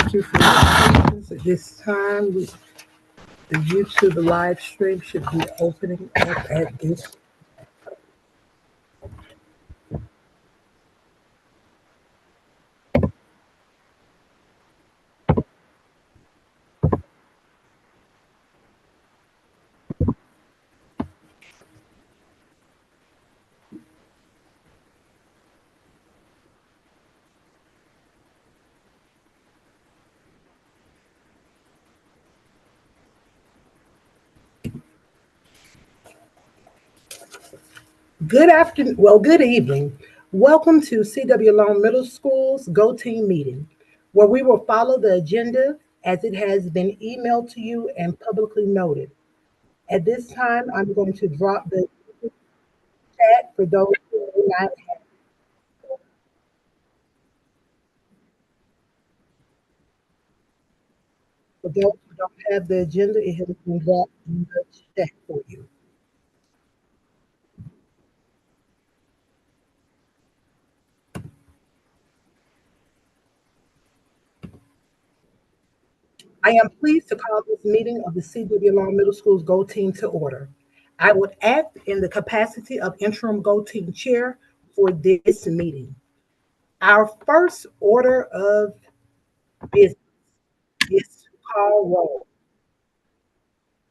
Thank you for your patience. At this time, the YouTube live stream should be opening up at this. Good afternoon, well, good evening. Welcome to CW Long Middle School's Go Team meeting, where we will follow the agenda as it has been emailed to you and publicly noted. At this time, I'm going to drop the chat for those who may not, for those who don't have the agenda, it has been dropped in the chat for you. I am pleased to call this meeting of the CW Long Middle School's Go Team to order. I would act in the capacity of interim Go Team chair for this meeting. Our first order of business is to call roll.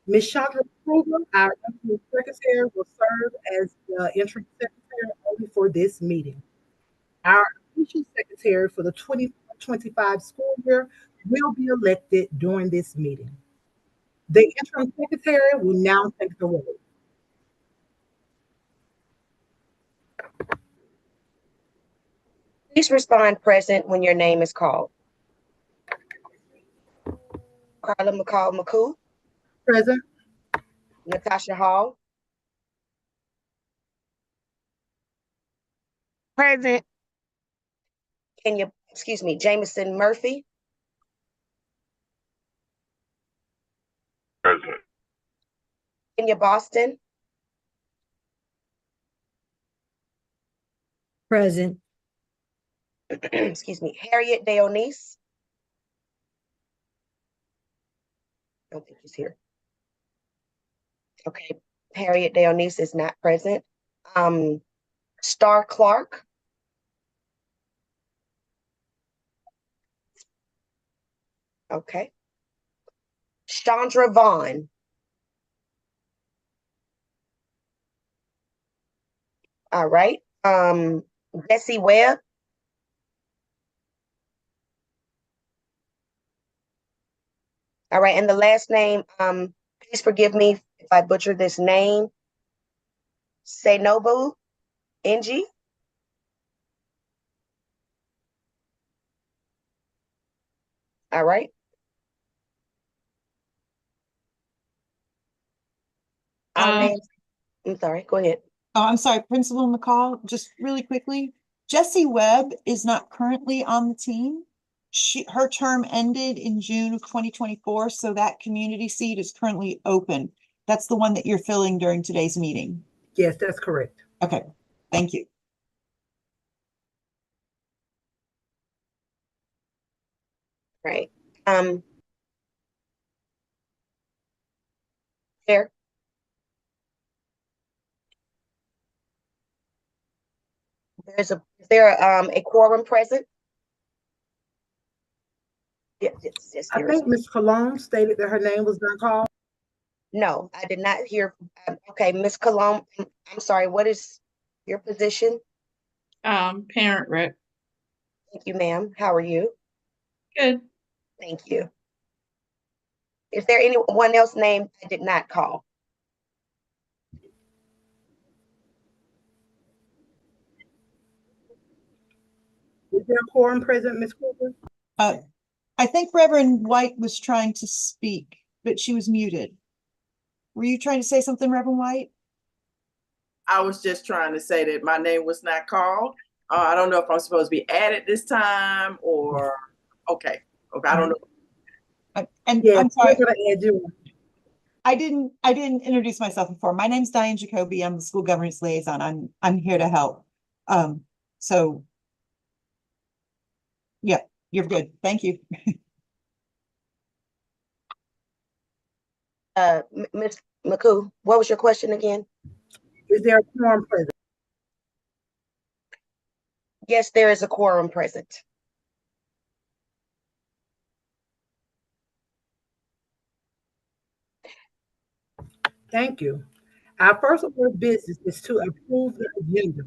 Ms. Chandra Kruger, our interim secretary, will serve as the interim secretary only for this meeting. Our official secretary for the 2025 school year will be elected during this meeting. The interim secretary will now take the roll. Please respond present when your name is called. Carla Mccall, Present. Natasha Hall, Present. Jameson Murphy, Present. Kenya Boston, Present. Harriet Deonese. I don't think he's here. Okay, Harriet Deonese is not present. Star Clark. Okay. Chandra Vaughn. All right. Bessie Webb. All right, and the last name, please forgive me if I butcher this name. Senobu Ng. All right. I'm sorry, go ahead. Oh, I'm sorry, Principal McCall, just really quickly. Jessie Webb is not currently on the team. Her term ended in June of 2024, so that community seat is currently open. That's the one that you're filling during today's meeting. Yes, that's correct. Okay, thank you. Right. Chair. Is there a quorum present? Yes, I think Ms. Cologne stated that her name was not called. No, I did not hear. Okay, Ms. Cologne, I'm sorry, what is your position? Parent rep. Thank you, ma'am. How are you? Good. Thank you. Is there anyone else named I did not call? Is there a quorum present, Ms. Kruger? I think Reverend White was trying to speak, but she was muted. Were you trying to say something, Reverend White? I was just trying to say that my name was not called. I don't know if I'm supposed to be added this time or okay. I don't know. And yeah, I'm sorry. We're gonna add you. I didn't introduce myself before. My name's Diane Jacoby. I'm the school governance liaison. I'm here to help. So yeah, you're good. Thank you. Ms. Mccall, what was your question again? Is there a quorum present? Yes, there is a quorum present. Thank you. Our first order of business is to approve the agenda.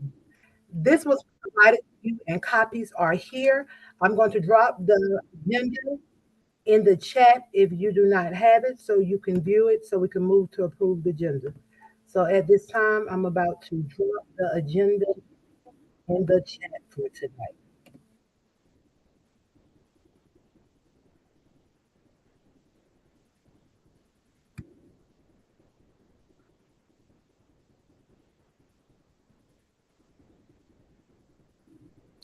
This was provided to you and copies are here. I'm going to drop the agenda in the chat if you do not have it, so you can view it, so we can move to approve the agenda. So at this time, I'm about to drop the agenda in the chat for tonight.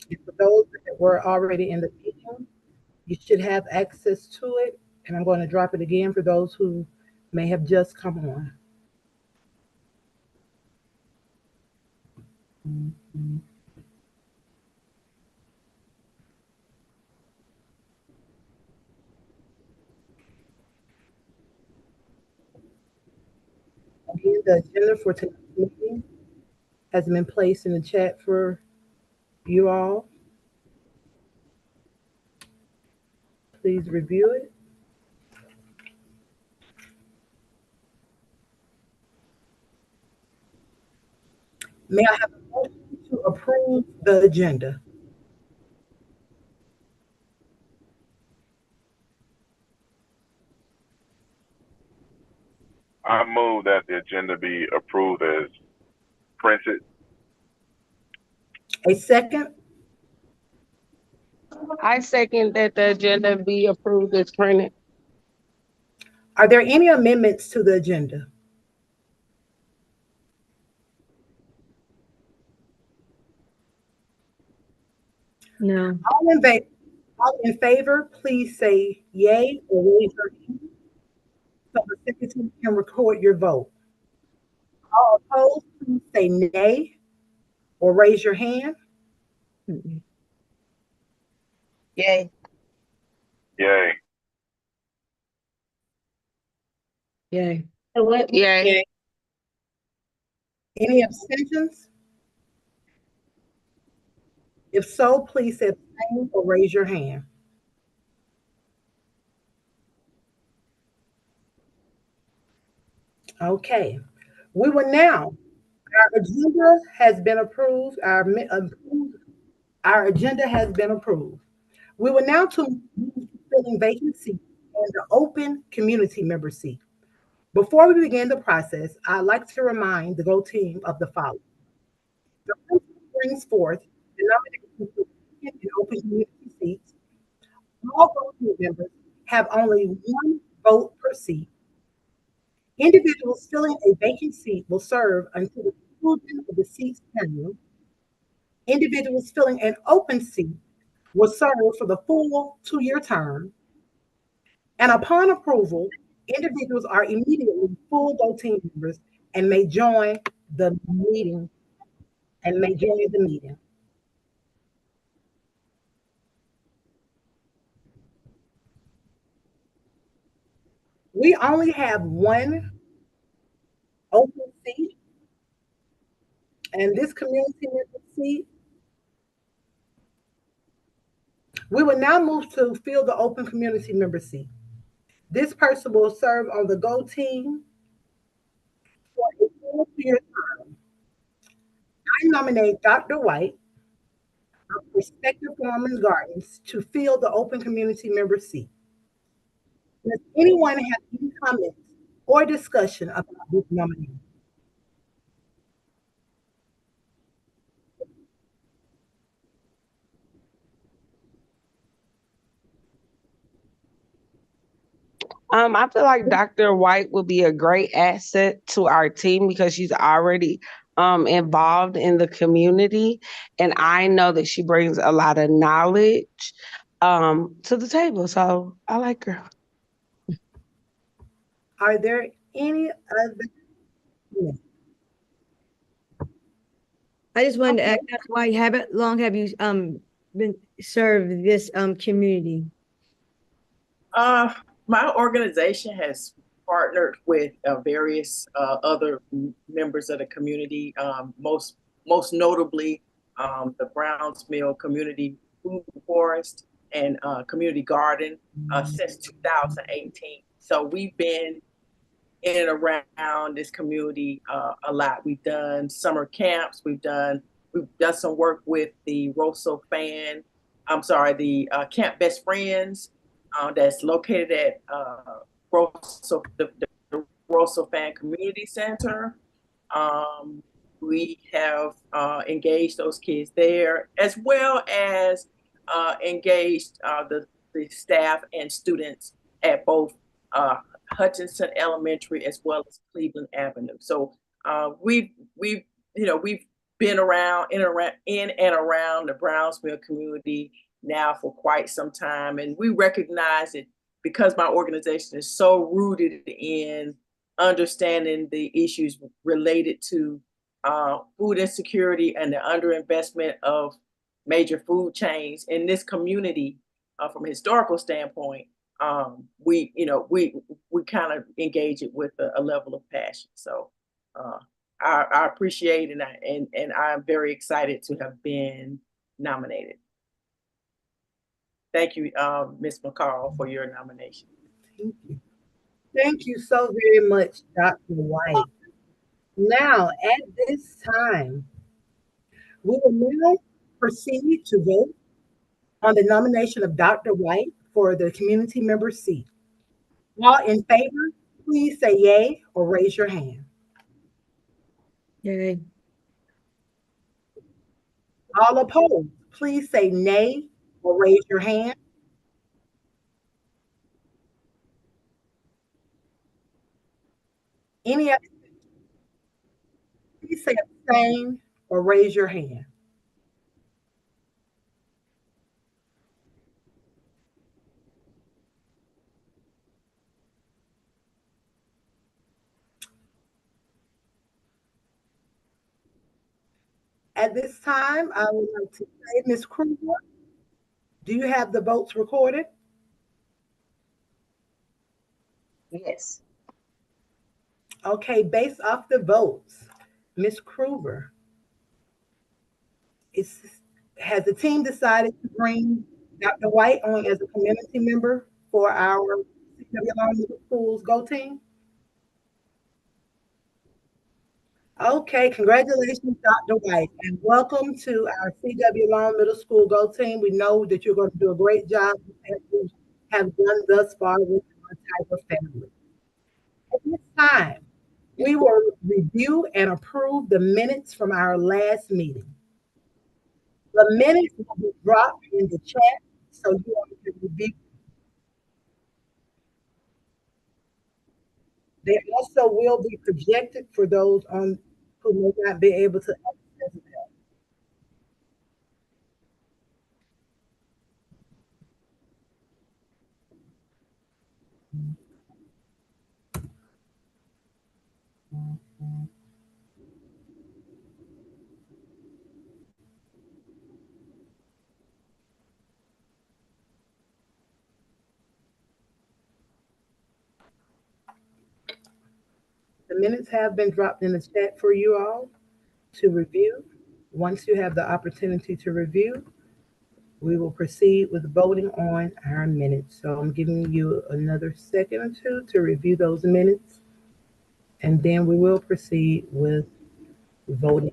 And for those that were already in the meeting, you should have access to it. And I'm going to drop it again for those who may have just come on. Again, the agenda for tonight's meeting has been placed in the chat for you all. Please review it. May I have a motion to approve the agenda? I move that the agenda be approved as printed. A second? I second that the agenda be approved as printed. Are there any amendments to the agenda? No. All in favor, please say yay or raise your hand so the secretary can record your vote. All opposed, please say nay or raise your hand. Mm-mm. Yay. Yay. Yay. Yay. Any abstentions? If so, please say abstain or raise your hand. Okay, we will now, our agenda has been approved, our agenda has been approved. We will now to move to filling vacant seats and the open community member seat. Before we begin the process, I'd like to remind the GO team of the following. The principal brings forth the nomination for vacant and open community seats. All GO team members have only one vote per seat. Individuals filling a vacant seat will serve until the conclusion of the seat's tenure. Individuals filling an open seat will serve for the full 2-year term. And upon approval, individuals are immediately full GO team members and may join the meeting. We only have one open seat, and this community member seat. We will now move to fill the open community member seat. This person will serve on the GO team for a full 2-year term. I nominate Dr. White of Perspective Farmers Gardens to fill the open community member seat. Does anyone have any comments or discussion about this nomination? I feel like Dr. White will be a great asset to our team because she's already involved in the community. And I know that she brings a lot of knowledge to the table. So I like her. Are there any other comments? I just wanted to ask, why long have you been served this community? My organization has partnered with various other members of the community, most notably the Browns Mill Community Food Forest and Community Garden since 2018. So we've been in and around this community a lot. We've done summer camps. We've done some work with the Camp Best Friends that's located at the Rosso Fan Community Center. We have engaged those kids there, as well as engaged the staff and students at both Hutchinson Elementary as well as Cleveland Avenue. So we've been around in and around the Brownsville community now for quite some time, and we recognize it because my organization is so rooted in understanding the issues related to food insecurity and the underinvestment of major food chains in this community from a historical standpoint. We kind of engage it with a level of passion. So I appreciate and I'm very excited to have been nominated. Thank you, Ms. Mccall, for your nomination. Thank you. Thank you so very much, Dr. White. Now, at this time, we will now proceed to vote on the nomination of Dr. White for the community member seat. All in favor, please say yay or raise your hand. Yay. All opposed, please say nay or raise your hand. Any other, please say abstain or raise your hand. At this time, I would like to say, Ms. Kruger, do you have the votes recorded? Yes. Okay, based off the votes, Ms. Kruger, has the team decided to bring Dr. White on as a community member for our CW Long Middle Schools Go Team? Okay, congratulations, Dr. White, and welcome to our CW Long Middle School Go Team. We know that you're going to do a great job as you have done thus far with our type of family. At this time, we will review and approve the minutes from our last meeting. The minutes will be dropped in the chat so you all can review. They also will be projected for those who may not be able to access them. The minutes have been dropped in the chat for you all to review. Once you have the opportunity to review, we will proceed with voting on our minutes. So I'm giving you another second or two to review those minutes, and then we will proceed with voting.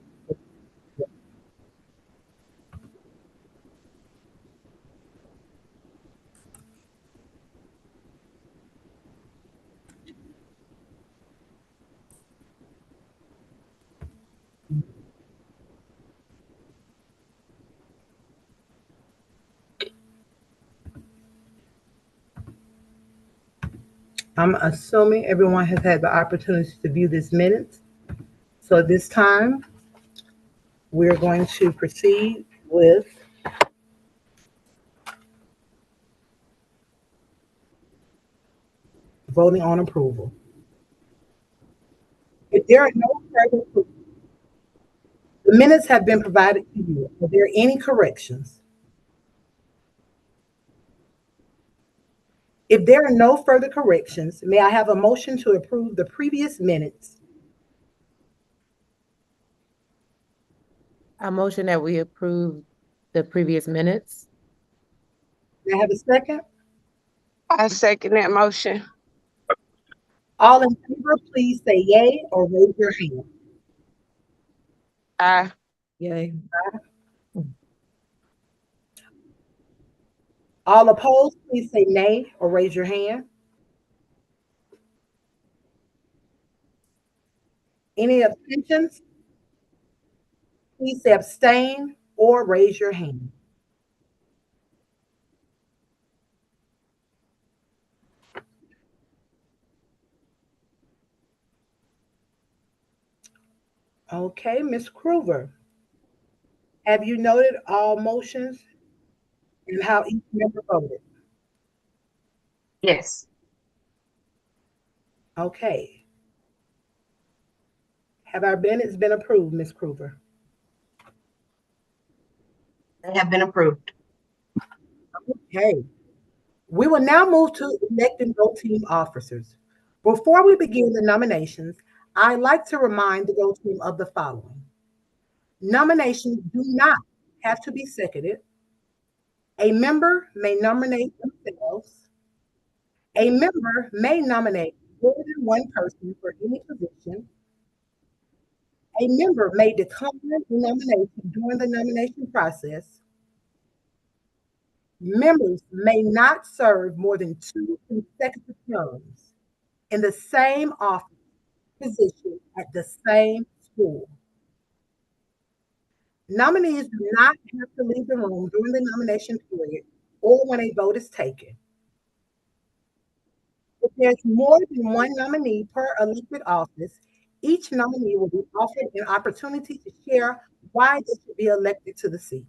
I'm assuming everyone has had the opportunity to view this minutes. So at this time, we're going to proceed with voting on approval. If there are no further, the minutes have been provided to you. Are there any corrections? If there are no further corrections, may I have a motion to approve the previous minutes? I motion that we approve the previous minutes. May I have a second? I second that motion. All in favor, please say yay or raise your hand. Aye. Yay. All opposed, please say nay or raise your hand. Any abstentions? Please say abstain or raise your hand. Okay, Ms. Kruger, have you noted all motions and how each member voted? Yes, Okay. Have our minutes been approved, Ms. Kruger? they have been approved. Okay. We will now move to electing Go Team officers. Before we begin the nominations, I'd like to remind the Go Team of the following. Nominations do not have to be seconded. A member may nominate themselves. A member may nominate more than one person for any position. A member may decline the nomination during the nomination process. Members may not serve more than 2 consecutive terms in the same office position at the same school. Nominees do not have to leave the room during the nomination period or when a vote is taken. If there's more than one nominee per elected office, each nominee will be offered an opportunity to share why they should be elected to the seat.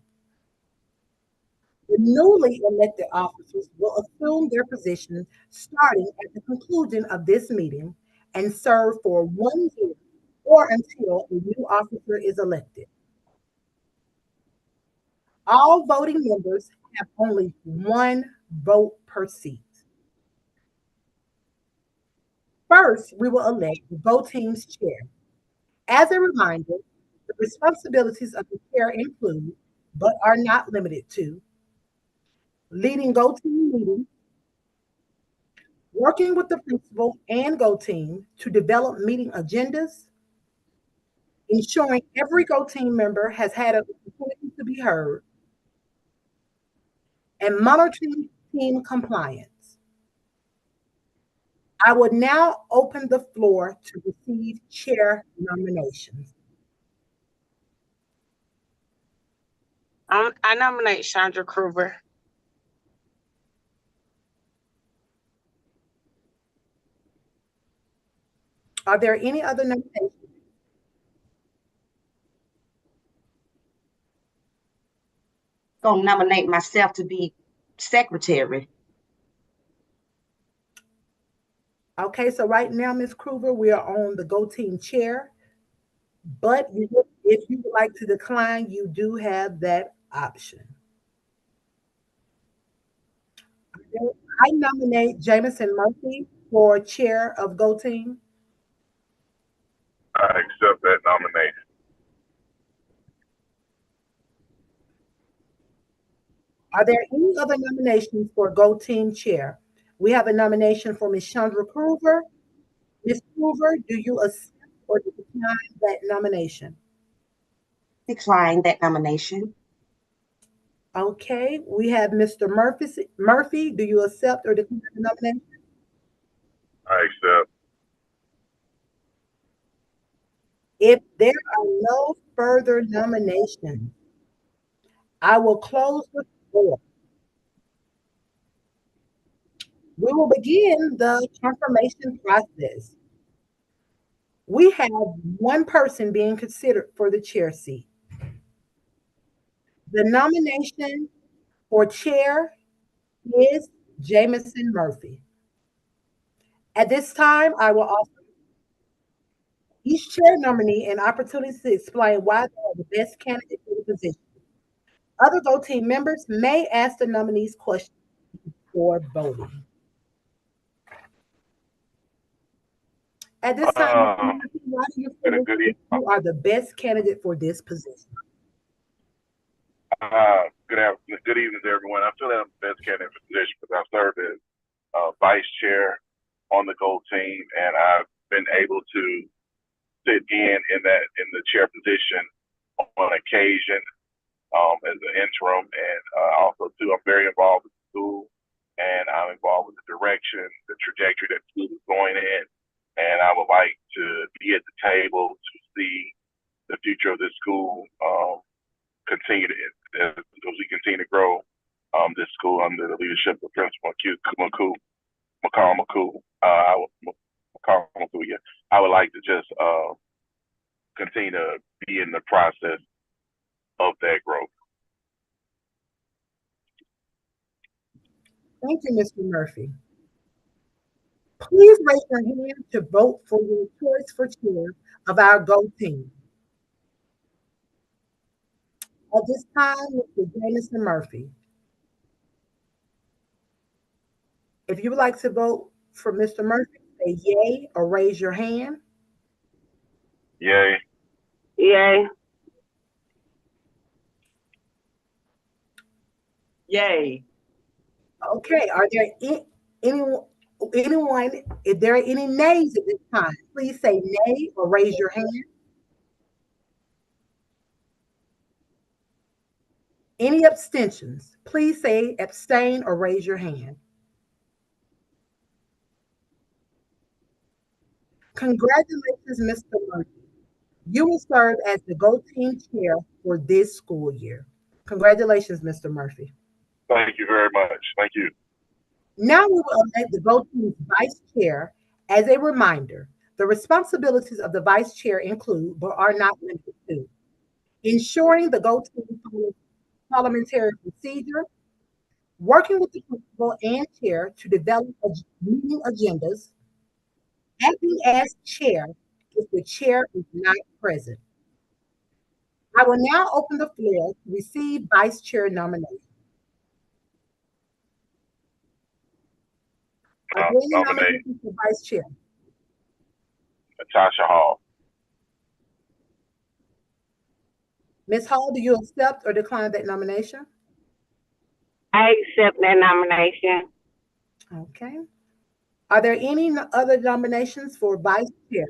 The newly elected officers will assume their positions starting at the conclusion of this meeting and serve for 1 year or until a new officer is elected. All voting members have only 1 vote per seat. First, we will elect the Go Team's chair. As a reminder, the responsibilities of the chair include, but are not limited to, leading Go Team meetings, working with the principal and Go Team to develop meeting agendas, ensuring every Go Team member has had an opportunity to be heard, and monitoring team compliance. I would now open the floor to receive chair nominations. I nominate Chandra Kruger. Are there any other nominations? Gonna nominate myself to be secretary. Okay, so right now, Ms. Kruger, we are on the Go Team chair, but if you would like to decline, you do have that option. I nominate Jameson Murphy for chair of Go Team. I accept that nomination. Are there any other nominations for Go Team chair? We have a nomination for Ms. Chandra Kruger. Ms. Kruger, do you accept or decline that nomination? Decline that nomination. Okay, we have Mr. Murphy. Murphy, do you accept or decline the nomination? I accept. If there are no further nominations, I will close the floor. We will begin the confirmation process. We have 1 person being considered for the chair seat. The nomination for chair is Jameson Murphy. At this time, I will offer each chair nominee an opportunity to explain why they are the best candidate for the position. Other Go Team members may ask the nominees questions before voting. At this time, Mr. Um, Murphy, why do you Been a feel good that evening. you are the best candidate for this position? Good evening to everyone. I feel that I'm the best candidate for the position because I've served as vice chair on the gold team, and I've been able to sit in the chair position on occasion as an interim, and also too, I'm very involved with the school, and I'm involved with the direction, the trajectory that the school is going in, and I would like to be at the table to see the future of this school continue to as we continue to grow this school under the leadership of Principal Mccall. Yeah. I would like to just continue to be in the process of that growth. Thank you, Mr. Murphy. Please raise your hand to vote for your choice for chair of our GO team. At this time, Mr. Jameson Murphy. If you would like to vote for Mr. Murphy, say yay or raise your hand. Yay. Yay. Yay. Okay, are there anyone, if there are any nays at this time, please say nay or raise your hand. Any abstentions, please say abstain or raise your hand. Congratulations, Mr. Murphy. You will serve as the GO team chair for this school year. Congratulations, Mr. Murphy. Thank you very much. Thank you. Now we will elect the GO team's vice chair. As a reminder, the responsibilities of the vice chair include, but are not limited to, ensuring the GO team follows parliamentary procedure, working with the principal and chair to develop meeting agendas, acting as chair if the chair is not present. I will now open the floor to receive vice chair nominations. Are there any Nominate nominations for vice chair? Natasha Hall. Ms. Hall, do you accept or decline that nomination? I accept that nomination. Okay. Are there any other nominations for vice chair?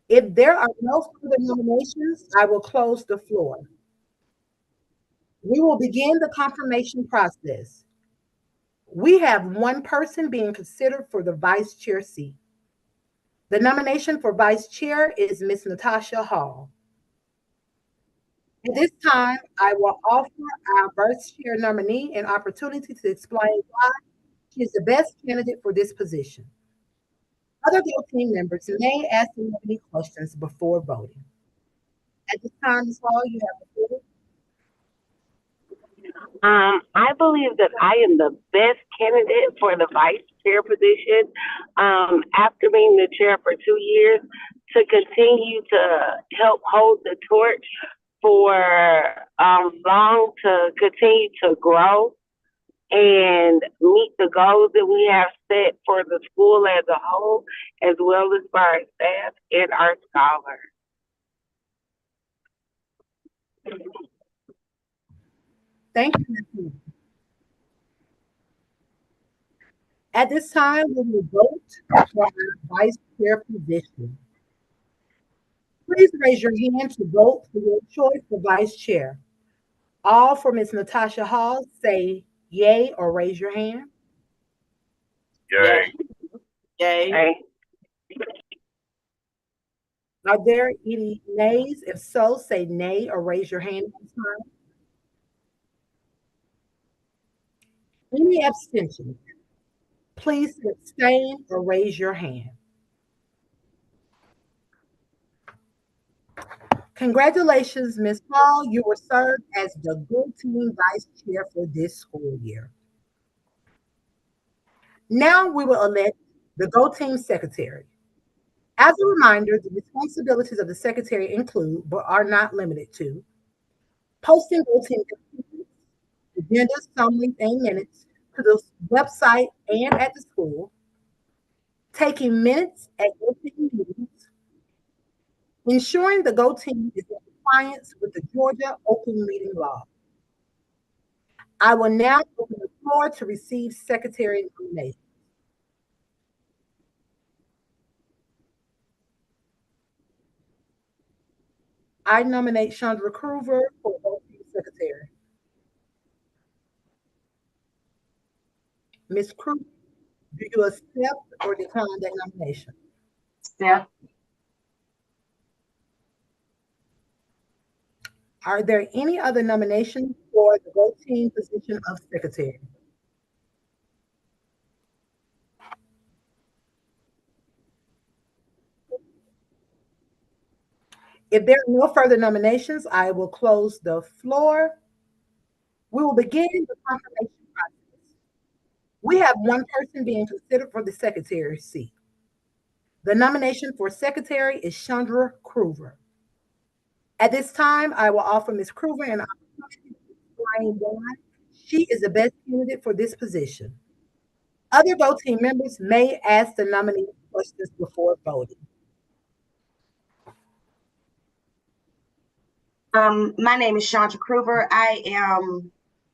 If there are no further nominations, I will close the floor. We will begin the confirmation process. We have one person being considered for the vice chair seat. The nomination for vice chair is Ms. Natasha Hall. At this time, I will offer our vice chair nominee an opportunity to explain why she is the best candidate for this position. Other GO team members may ask the nominee questions before voting. At this time, Ms. Hall, you have the floor. I believe that I am the best candidate for the vice chair position. After being the chair for 2 years, to continue to help hold the torch for long, to continue to grow and meet the goals that we have set for the school as a whole, as well as for our staff and our scholars. Thank you, Ms. Hall. At this time, we will vote for our vice chair position. Please raise your hand to vote for your choice for vice chair. All for Ms. Natasha Hall, say yay or raise your hand. Yay. Yay. Okay. Are there any nays? If so, say nay or raise your hand at this time. Any abstentions? Please abstain or raise your hand. Congratulations, Ms. Hall. You were served as the GO team vice chair for this school year. Now we will elect the GO team secretary. As a reminder, the responsibilities of the secretary include, but are not limited to, Posting Go Team documents, agendas, summaries, and minutes to the website and at the school, taking minutes at Go Team meetings, ensuring the Go Team is in compliance with the Georgia Open Meeting Law. I will now open the floor to receive secretary nominations. I nominate Chandra Kruger for Go Team secretary. Ms. Kruger, do you accept or decline that nomination? Steph, Are there any other nominations for the Go Team position of secretary? If there are no further nominations, I will close the floor. We will begin the confirmation process. We have one person being considered for the secretary seat. The nomination for secretary is Chandra Kruger. At this time, I will offer Ms. Kruger an opportunity to explain why she is the best candidate for this position. Other Go Team members may ask the nominee questions before voting. my name is Chandra Kruger. I am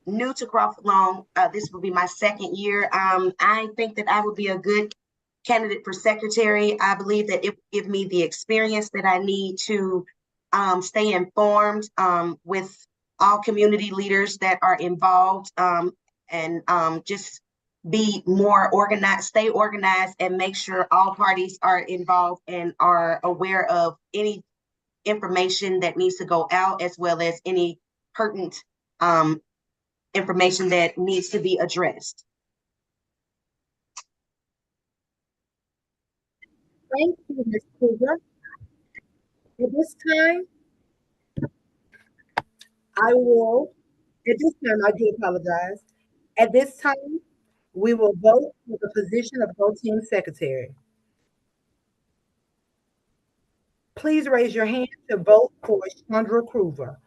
new to Crawford Long. This will be my second year. I think that I would be a good candidate for secretary. I believe that it will give me the experience that I need to stay informed with all community leaders that are involved, and just be more organized, stay organized, and make sure all parties are involved and are aware of any information that needs to go out, as well as any pertinent information that needs to be addressed. Thank you, Ms. Kruger. At this time, I do apologize. At this time, we will vote for the position of Go Team secretary. Please raise your hand to vote for Chandra Kruger.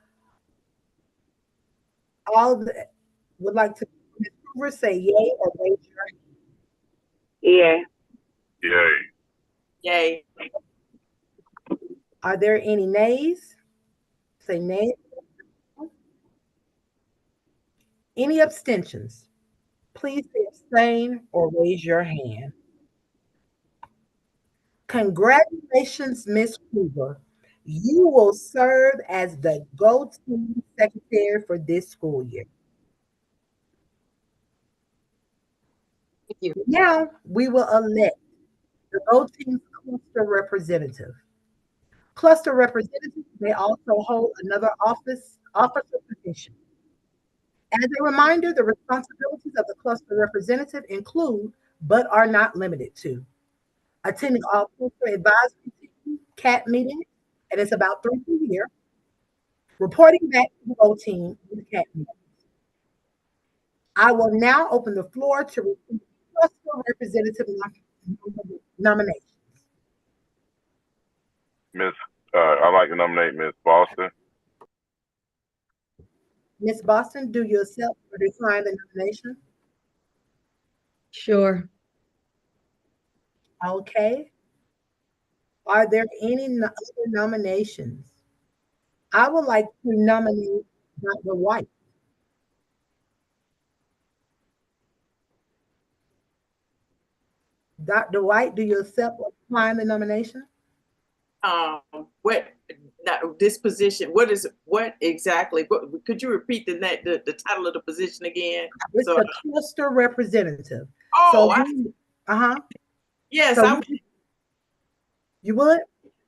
All that would like to, Ms. Kruger, say yay or raise your hand. Yeah. Yay. Yay. Are there any nays? Say nay. Any abstentions? Please say abstain or raise your hand. Congratulations, Ms. Kruger. You will serve as the Go Team secretary for this school year. Thank you. Now we will elect the Go Team cluster representative. Cluster representatives may also hold another officer position. As a reminder, the responsibilities of the cluster representative include, but are not limited to, attending all cluster advisory team, CAT meetings, and it's about 3 per year, reporting back to the Go Team in the CAT meetings. I will now open the floor to receive cluster representative nominations. I'd like to nominate Ms. Boston. Ms. Boston, do you accept or decline the nomination? Sure. Okay. Are there any other nominations? I would like to nominate Dr. White. Dr. White, do you accept or decline the nomination? What now, this position? What exactly? Could you repeat the title of the position again? It's a cluster representative. Oh, yes, So you would?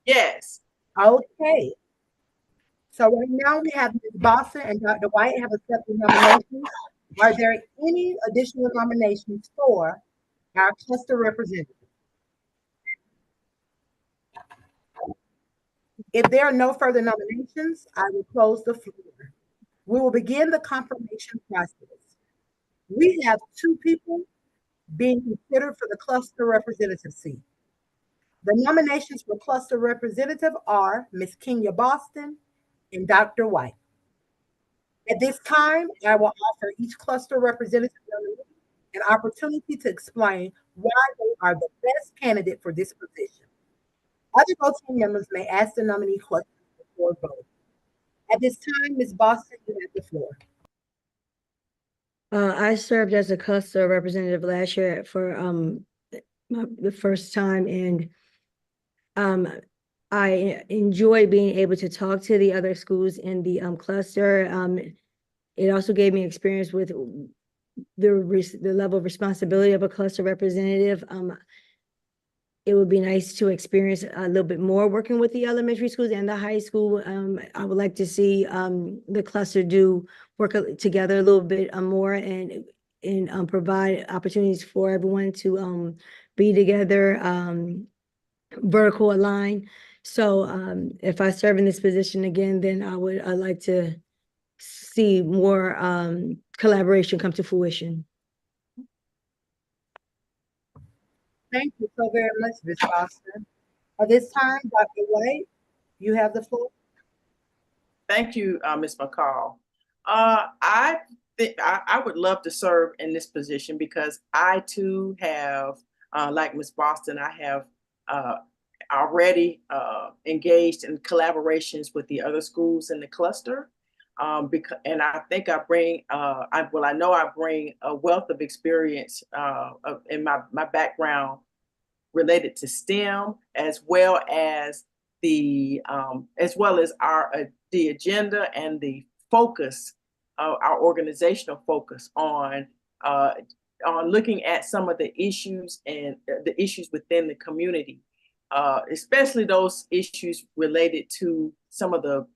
Yes. Okay. So right now we have Ms. Boston and Dr. White have accepted nominations. Are there any additional nominations for our cluster representative? If there are no further nominations, I will close the floor. We will begin the confirmation process. We have 2 people being considered for the cluster representative seat. The nominations for cluster representative are Ms. Kenya Boston and Dr. White. At this time, I will offer each cluster representative an opportunity to explain why they are the best candidate for this position. Other go-team members may ask the nominee questions before voting. At this time, Ms. Boston, you have the floor. I served as a cluster representative last year for the first time, and I enjoy being able to talk to the other schools in the cluster. It also gave me experience with the level of responsibility of a cluster representative. It would be nice to experience a little bit more working with the elementary schools and the high school. I would like to see the cluster work together a little bit more and provide opportunities for everyone to be together, vertical align. So if I serve in this position again, then I'd like to see more collaboration come to fruition. Thank you so very much, Ms. Boston. At this time, Dr. White, you have the floor. Thank you, Ms. McCall. I think I would love to serve in this position because I too have, like Ms. Boston, I have already engaged in collaborations with the other schools in the cluster. And I think I bring, I know I bring a wealth of experience in my background related to STEM, as well as the agenda and the focus, our organizational focus on looking at some of the issues and the issues within the community, especially those issues related to some of the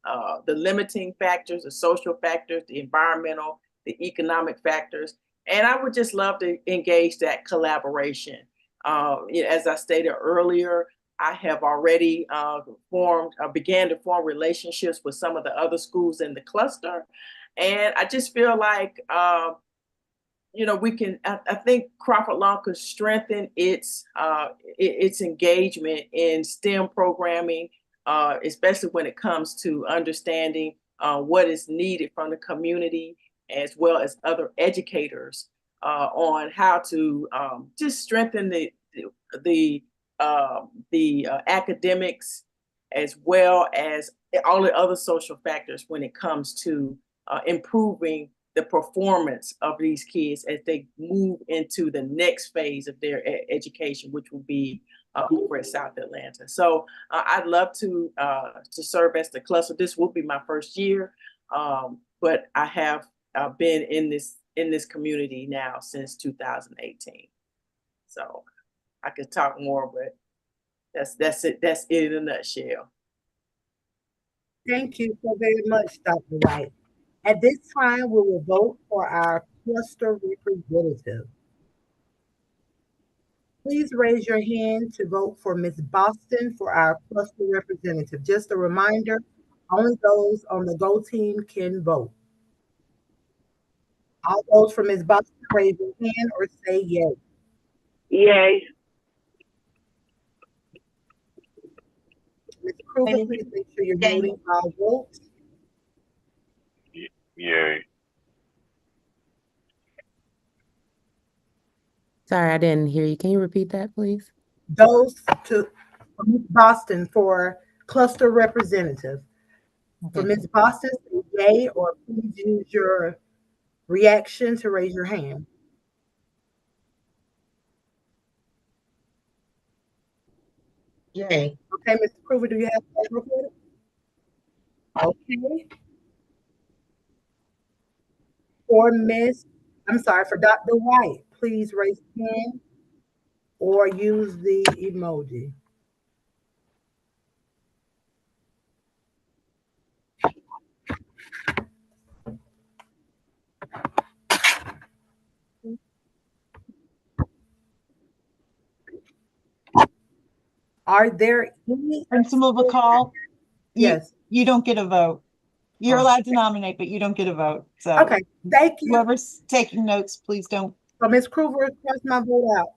limiting factors, the social factors, the environmental, the economic factors. And I would just love to engage that collaboration. As I stated earlier, I have already began to form relationships with some of the other schools in the cluster. And I just feel like, I think Crawford Long could strengthen its engagement in STEM programming, especially when it comes to understanding what is needed from the community, as well as other educators on how to just strengthen the academics, as well as all the other social factors when it comes to improving the performance of these kids as they move into the next phase of their education, which will be over at South Atlanta. So I'd love to serve as the cluster. This will be my first year, but I have been in this community now since 2018. So I could talk more, but that's it. That's it in a nutshell. Thank you so very much, Dr. White. At this time, we will vote for our cluster representative. Please raise your hand to vote for Ms. Boston for our cluster representative. Just a reminder, only those on the Go team can vote. All those for Ms. Boston, raise your hand or say yay. Yay. Ms. Kruger, please make sure you're Yay. voting all votes. Yay. Sorry, I didn't hear you. Can you repeat that, please? Those to Ms. Boston for cluster representative. For Ms. Boston, say yay, or please use your reaction to raise your hand. Yay. Okay, Mr. Kruger, do you have that recorded? Okay. For Dr. White, please raise your hand or use the emoji. Are there any? Principal McCall, Yes. you don't get a vote. You're Oh. allowed to nominate, but you don't get a vote. So Okay, thank you. whoever's taking notes, please don't. So Ms. Kruger, press my vote out.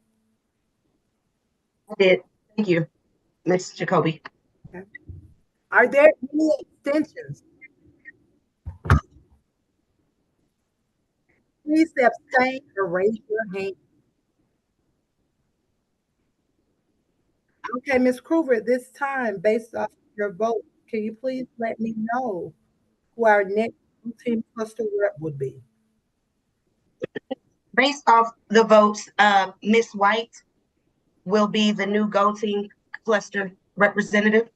I did. Thank you, Ms. Jacoby. Okay. Are there any extensions? Please abstain or raise your hand. Okay, Ms. Kruger, at this time, based off your vote, can you please let me know who our next team cluster rep would be? Based off the votes, Ms. White will be the new Go Team cluster representative.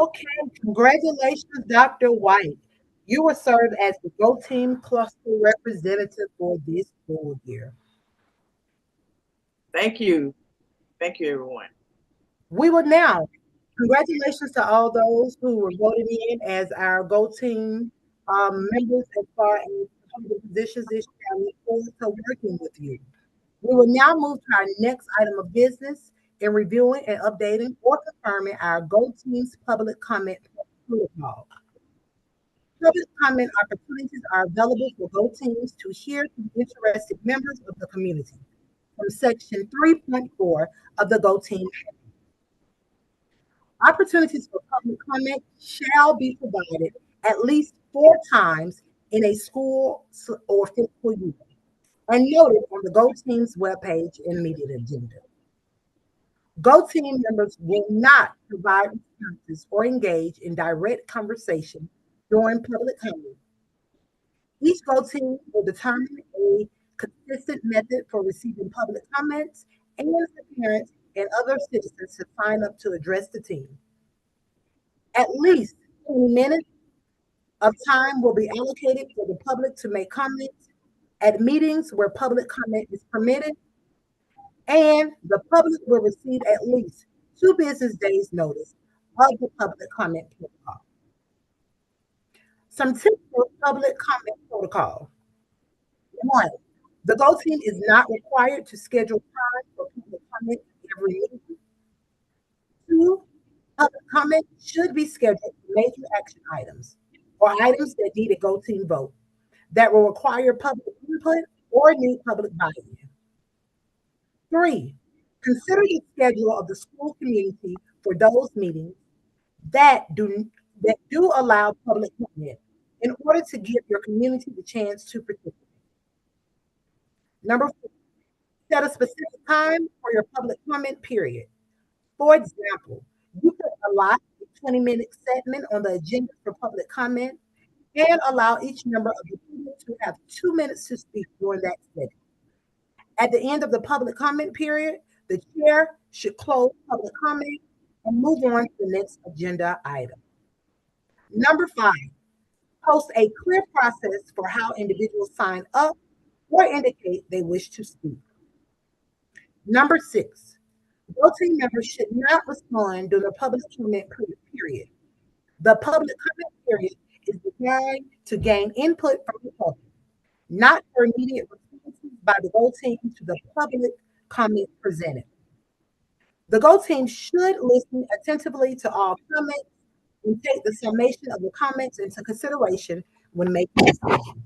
Okay, congratulations, Dr. White. You will serve as the Go Team cluster representative for this school year. Thank you. Thank you, everyone. We will now, congratulations to all those who were voted in as our Go Team members as far as the positions this year. I look forward to working with you. We will now move to our next item of business in reviewing and updating or confirming our Go Teams public comment protocol. Public comment opportunities are available for Go Teams to hear from interested members of the community from Section 3.4 of the Go Team. Opportunities for public comment shall be provided at least 4 times in a school or fiscal year and noted on the Go Teams webpage and media agenda. Go Team members will not provide responses or engage in direct conversation during public comment. Each Go Team will determine a consistent method for receiving public comments and for parents and other citizens to sign up to address the team. At least 20 minutes of time will be allocated for the public to make comments at meetings where public comment is permitted, and the public will receive at least 2 business days notice of the public comment protocol. Some typical public comment protocol. 1, the Go Team is not required to schedule time for public comment every meeting. 2, public comment should be scheduled for major action items or items that need a Go Team vote that will require public input or need public buy-in. 3, consider the schedule of the school community for those meetings that do allow public comment in order to give your community the chance to participate. Number 4, set a specific time for your public comment period. For example, you could allot a 20-minute segment on the agenda for public comment and allow each member of the public to have 2 minutes to speak during that segment. At the end of the public comment period, the chair should close public comment and move on to the next agenda item. Number 5, post a clear process for how individuals sign up or indicate they wish to speak. Number 6, Go Team members should not respond during the public comment period. The public comment period is designed to gain input from the public, not for immediate responses by the Go Team to the public comment presented. The Go Team should listen attentively to all comments and take the summation of the comments into consideration when making decisions.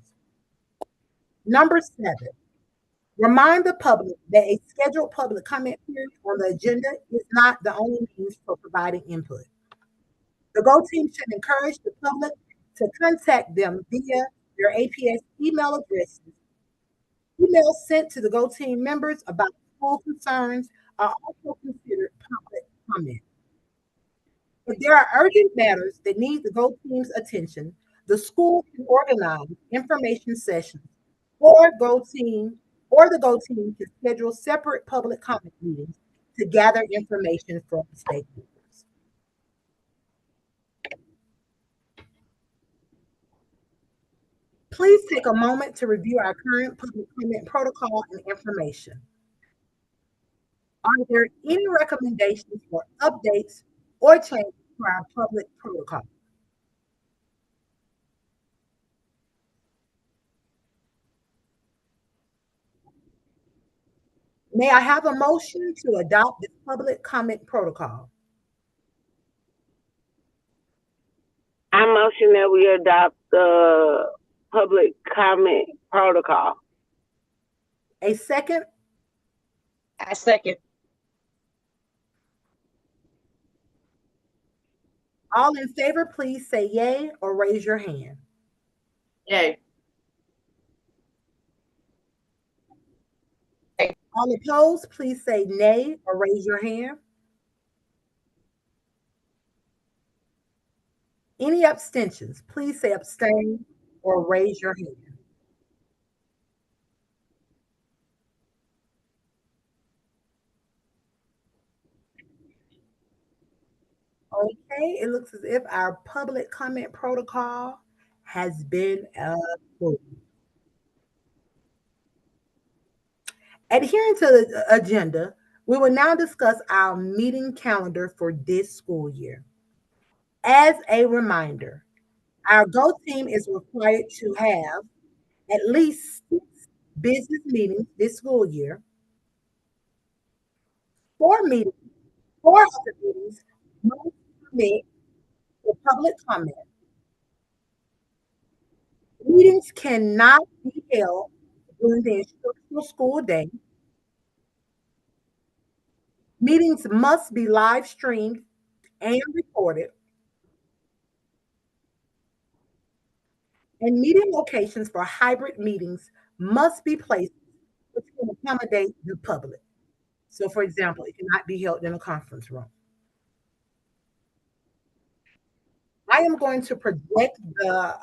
Number 7, remind the public that a scheduled public comment period on the agenda is not the only means for providing input. The Go Team should encourage the public to contact them via their APS email addresses. Emails sent to the Go Team members about school concerns are also considered public comment. If there are urgent matters that need the Go Team's attention, the school can organize information sessions or the Go Team can schedule separate public comment meetings to gather information from stakeholders. Please take a moment to review our current public comment protocol and information. Are there any recommendations for updates or changes to our public protocol? May I have a motion to adopt this public comment protocol? I motion that we adopt the public comment protocol. A second? I second. All in favor, please say yay or raise your hand. Yay. All opposed, please say nay or raise your hand. Any abstentions, please say abstain or raise your hand. Okay, it looks as if our public comment protocol has been approved. Adhering to the agenda, we will now discuss our meeting calendar for this school year. As a reminder, our GO team is required to have at least 6 business meetings this school year, 4 meetings, 4 other meetings must permit for public comment. Meetings cannot be held during the instructional school day. Meetings must be live streamed and recorded, and meeting locations for hybrid meetings must be places which can accommodate the public. So, for example, it cannot be held in a conference room. I am going to project the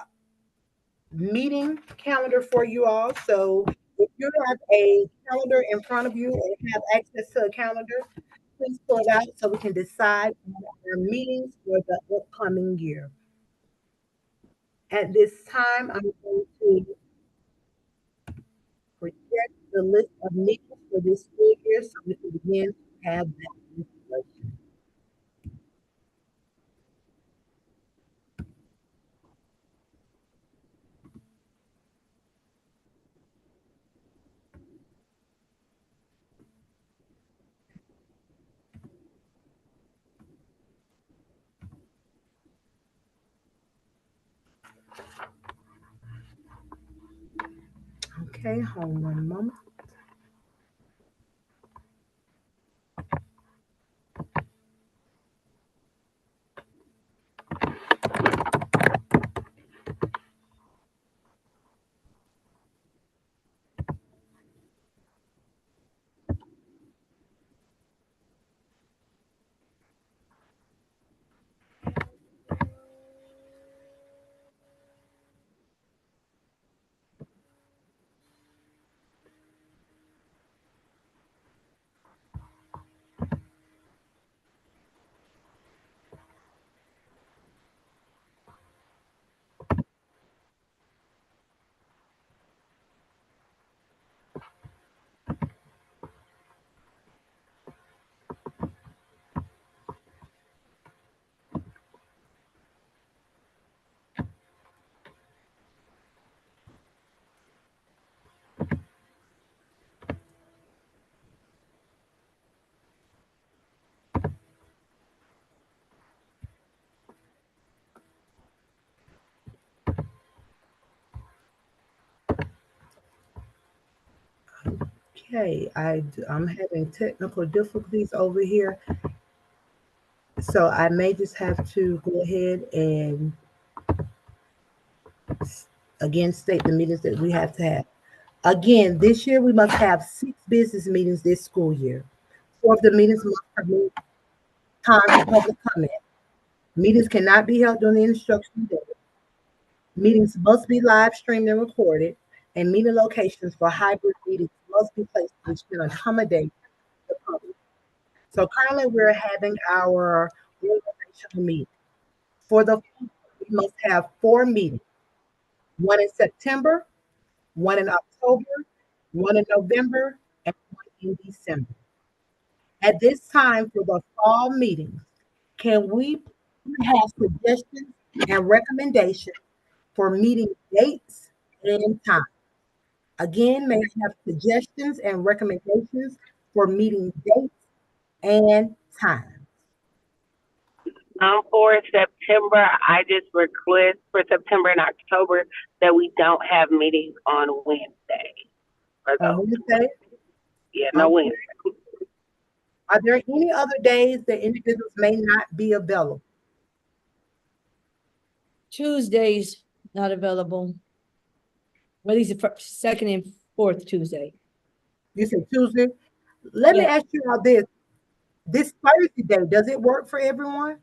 meeting calendar for you all. So, if you have a calendar in front of you or have access to a calendar, please pull it out so we can decide on our meetings for the upcoming year. At this time, I'm going to project the list of meetings for this school year so we can begin to have that information. Okay, hold on one moment. Okay, I'm having technical difficulties over here. So I may just have to go ahead and again state the meetings that we have to have. Again, this year we must have 6 business meetings this school year. 4 of the meetings must permit time for public comment. Meetings cannot be held during the instructional day. Meetings must be live streamed and recorded, and meeting locations for hybrid meetings must be places which can accommodate the public. So currently we're having our organizational meeting. For the we must have 4 meetings, one in September, one in October, one in November, and one in December. At this time for the fall meetings, can we have suggestions and recommendations for meeting dates and times? Again, may I have suggestions and recommendations for meeting dates and times? For September, I just request for September and October that we don't have meetings on Wednesday. On Wednesday? Yeah, no Okay. Wednesday. Are there any other days that individuals may not be available? Tuesdays not available. At least the second and fourth Tuesday. You said Tuesday? Let me Yeah. ask you about this. This Thursday day, does it work for everyone?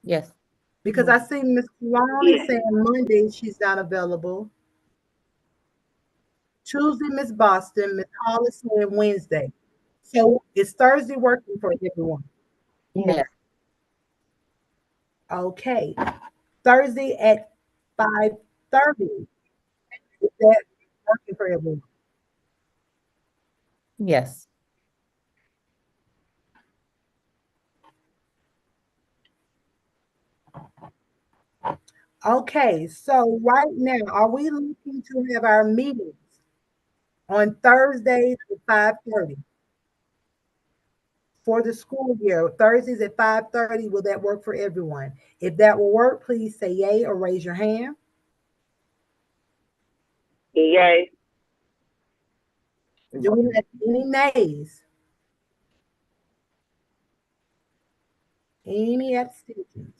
Yes. Because I see Miss Long is Yeah. saying Monday she's not available. Tuesday, Miss Boston, Miss Hall is saying Wednesday. So is Thursday working for everyone? Yes. Okay. Thursday at 5:30. Is that working for everyone? Yes. Okay, so right now, are we looking to have our meetings on Thursdays at 5:30 for the school year? Thursdays at 5:30, will that work for everyone? If that will work, please say yay or raise your hand. Yay. Do we have any nays? Any abstentions?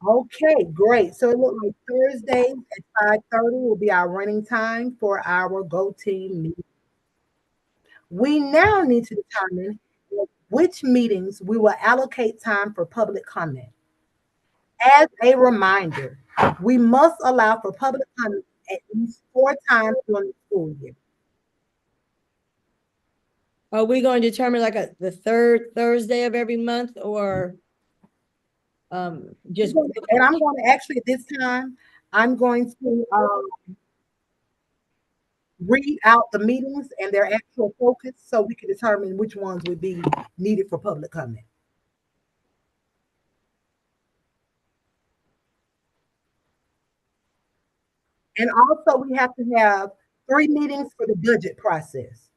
Okay, great. So it looks like Thursdays at 5:30 will be our running time for our Go Team meeting. We now need to determine which meetings we will allocate time for public comment. As a reminder, we must allow for public comment at least 4 times during the school year. Are we going to determine like the third Thursday of every month or just? And I'm going to actually this time, I'm going to read out the meetings and their actual focus so we can determine which ones would be needed for public comment. And also we have to have 3 meetings for the budget process.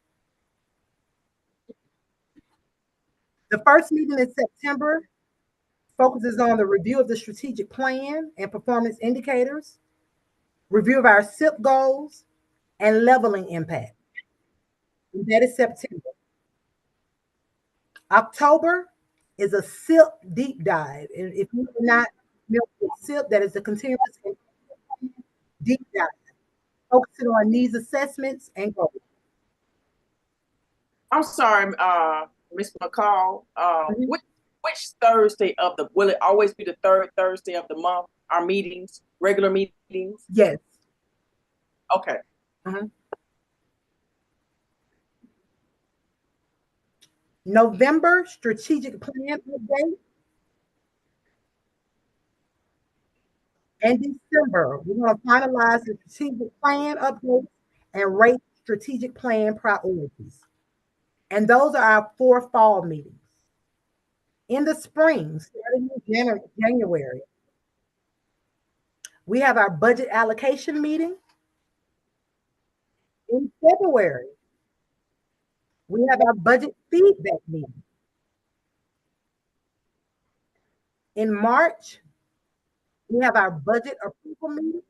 The first meeting in September focuses on the review of the strategic plan and performance indicators, review of our SIP goals, and leveling impact. And that is September. October is a SIP deep dive. And if you are not familiar with SIP, that is the continuous deep dive, focusing on needs assessments and goals. I'm sorry, Ms. McCall, Mhm. which Thursday of the, will it always be the third Thursday of the month, our meetings, regular meetings? Yes. Okay. Mhm. November strategic plan update. And December, we're going to finalize the strategic plan updates and rate strategic plan priorities. And those are our 4 fall meetings. In the spring, starting in January, we have our budget allocation meeting. In February, we have our budget feedback meeting. In March, we have our budget approval meeting.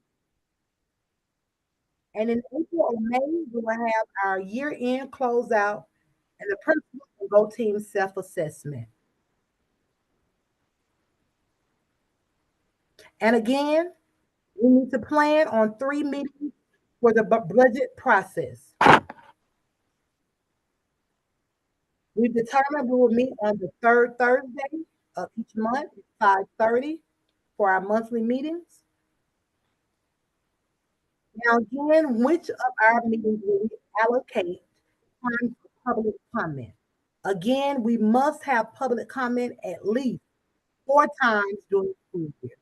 And in April or May, we will have our year-end closeout and the principal and Go Team self-assessment. And again, we need to plan on 3 meetings for the budget process. We've determined we will meet on the third Thursday of each month at 5:30 for our monthly meetings. Now, again, which of our meetings will we allocate time for public comment? Again, we must have public comment at least 4 times during the school year.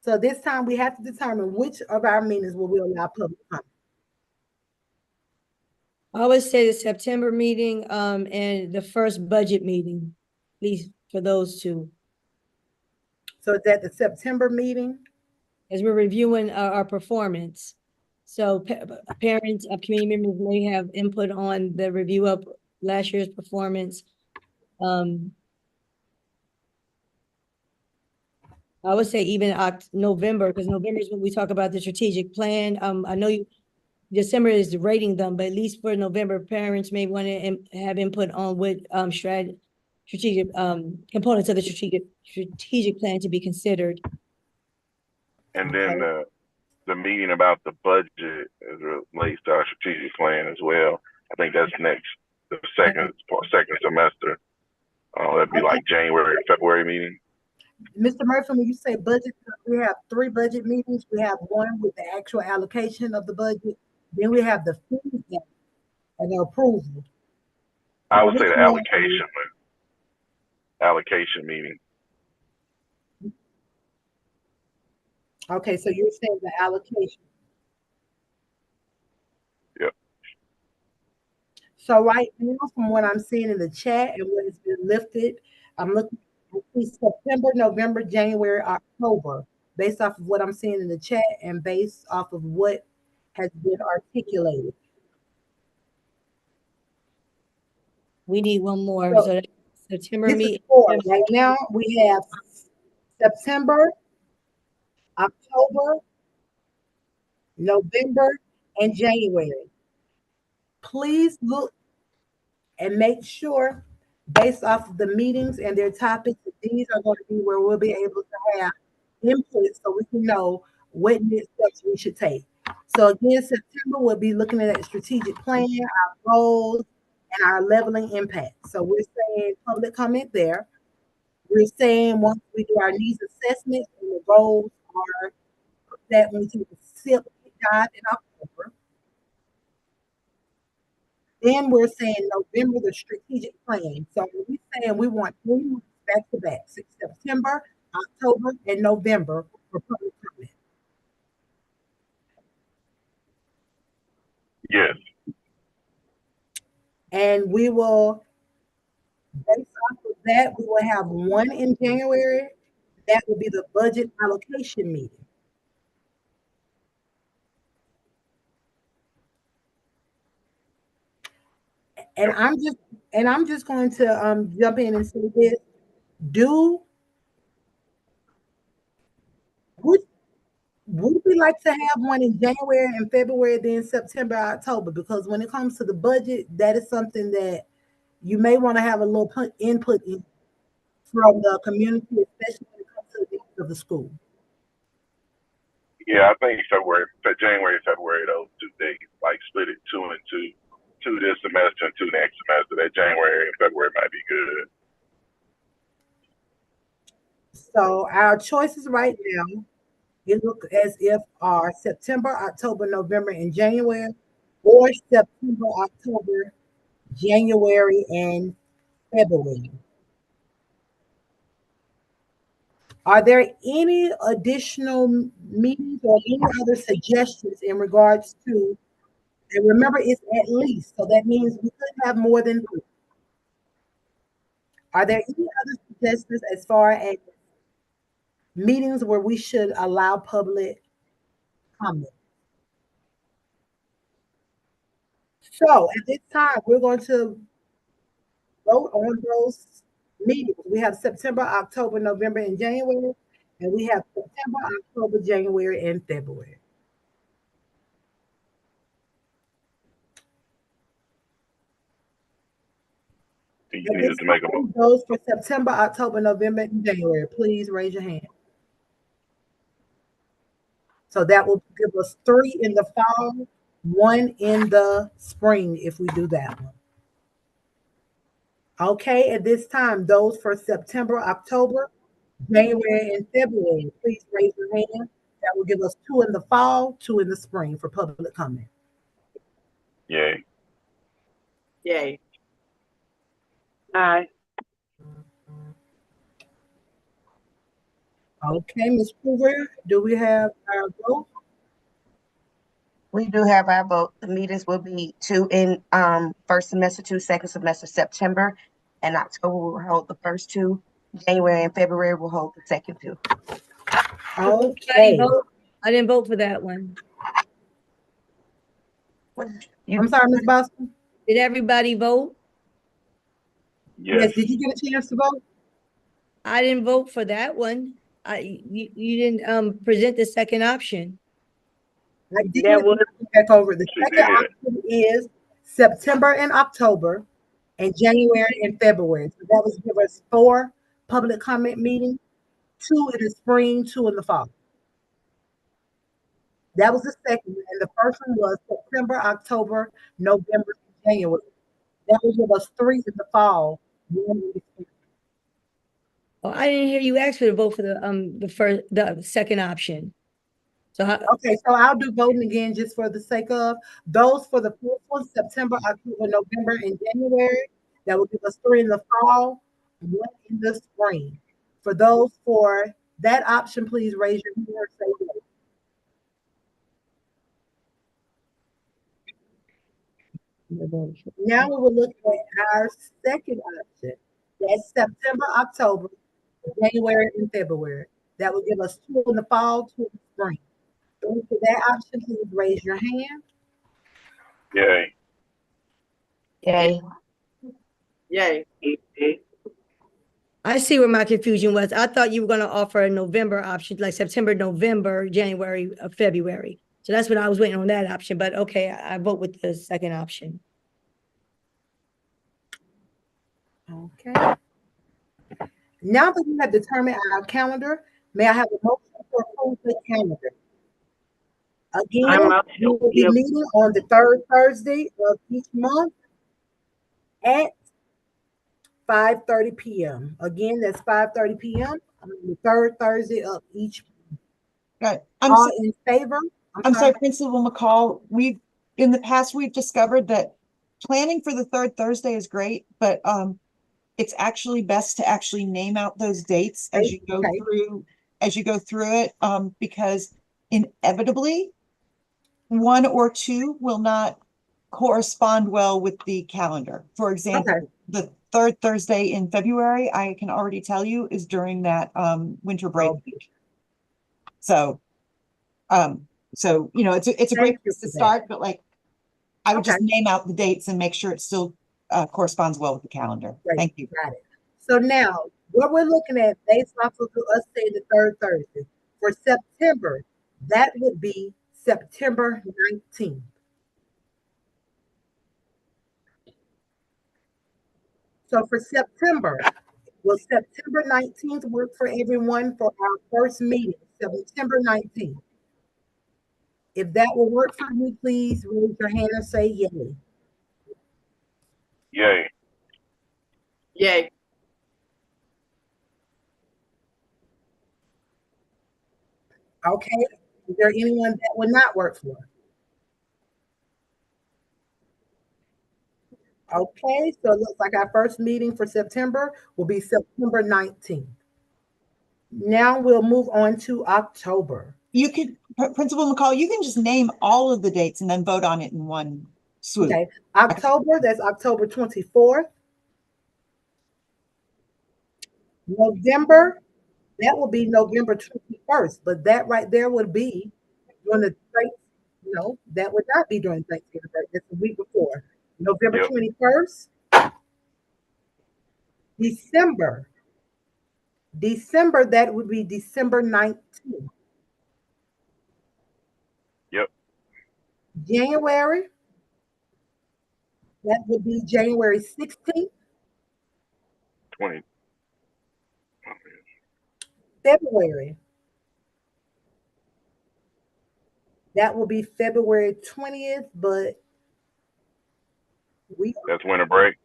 So this time we have to determine which of our meetings will we allow public comment. I would say the September meeting, and the first budget meeting, at least for those 2. So it's at the September meeting. As we're reviewing our performance. So parents of community members may have input on the review of last year's performance. I would say even November, because November is when we talk about the strategic plan. I know December is rating them, but at least for November, parents may want to have input on what strategic, components of the strategic plan to be considered. And then the meeting about the budget as it relates to our strategic plan as well. I think that's next, the second semester. That'd be like January, February meeting. Mr. Murphy, when you say budget, we have 3 budget meetings. We have one with the actual allocation of the budget. Then we have the feedback and the approval. I would say the allocation meeting. Okay, so you're saying the allocation. Yep. So right now, from what I'm seeing in the chat and what has been lifted, I'm looking at September, November, January, October, based off of what I'm seeing in the chat and based off of what has been articulated. We need one more. So, So that's September this is meeting. 4. Right now, we have September, October, November, and January. Please look and make sure, based off of the meetings and their topics, that these are going to be where we'll be able to have input so we can know what next steps we should take. So again, September, we'll be looking at that strategic plan, our goals, and our leveling impact. So we're saying public comment there. We're saying once we do our needs assessment, and the goals are that when we take a sip dive in October. Then we're saying November, the strategic plan. So we're saying we want 3 months back to back, September, October, and November for public comment. Yes. And we will, based off of that, we will have one in January. That will be the budget allocation meeting. And I'm just going to jump in and say this. Would we like to have one in January and February, then September, October? Because when it comes to the budget, that is something that you may want to have a little input in from the community, especially when it comes to the needs of the school. Yeah, I think January, February, those 2 dates, like split it 2 and 2. 2 this semester and 2 next semester. That January and February might be good. So our choices right now, it looks as if are September, October, November, and January, or September, October, January, and February. Are there any additional meetings or any other suggestions in regards to, and remember it's at least, so that means we could have more than 3. Are there any other suggestions as far as meetings where we should allow public comment? So at this time, we're going to vote on those meetings. We have September, October, November, and January, and we have September, October, January, and February. You needed to make a vote. Those for September, October, November, and January, please raise your hand. So that will give us 3 in the fall, 1 in the spring if we do that one. Okay, at this time, those for September, October, January, and February, please raise your hand. That will give us 2 in the fall, 2 in the spring for public comment. Yay. Yay. Aye. Okay, Ms. Kruger, do we have our vote? We do have our vote. The meetings will be 2 in first semester, 2 second semester, September and October will hold the first 2. January and February will hold the second 2. Okay. I didn't vote for that one. I'm sorry, Ms. Boston. Did everybody vote? Yes. Did you get a chance to vote? I didn't vote for that one. You didn't present the second option. I did back over. The She second did. option is September and October, in January and February. So that was give us 4 public comment meetings, 2 in the spring, 2 in the fall. That was the second, and the first one was September, October, November, and January. That would give us 3 in the fall. 1 in the spring. Oh, I didn't hear you ask for the vote for the second option. So Okay, so I'll do voting again just for the sake of those for the first one, September, October, November, and January. That will give us 3 in the fall, 1 in the spring. For those for that option, please raise your hand or say yes. Now we will look at our second option. That's September, October, January, and February. That will give us 2 in the fall, 2 in the spring. Those for that option, please raise your hand. Yay. Yay. Yay. I see where my confusion was. I thought you were gonna offer a November option, like September, November, January, February. So that's what I was waiting on that option, but okay, I vote with the second option. Okay. Now that we have determined our calendar, may I have a motion to approve the calendar? Again, we will be meeting on the 3rd Thursday of each month at 5:30 p.m. Again, that's 5:30 p.m. on the 3rd Thursday of each month. Right. All in favor? I'm sorry, Principal McCall, in the past, we've discovered that planning for the 3rd Thursday is great, but it's actually best to actually name out those dates as you go Okay. through it, because inevitably, 1 or 2 will not correspond well with the calendar. For example, Okay. the 3rd Thursday in February, I can already tell you, is during that winter break week. So, you know, it's a great place to start, but like, I would just name out the dates and make sure it still corresponds well with the calendar. Great. Thank you. Got it. So now, what we're looking at based off of us saying the 3rd Thursday for September, that would be September 19th. So for September, will September 19th work for everyone for our first meeting, September 19th? If that will work for you, please raise your hand and say yay. Yay. Yay. Okay. Is there anyone that would not work for? Okay, so it looks like our first meeting for September will be September 19th. Now we'll move on to October. You could, Principal McCall, you can just name all of the dates and then vote on it in one swoop. Okay, October, that's October 24th. November, that will be November 21st, but that right there would be during the no, that would not be during Thanksgiving. That's the week before. November 21st. December, that would be December 19th. Yep. January, that would be January 16th. 20. February, that will be February 20th, but that's winter break.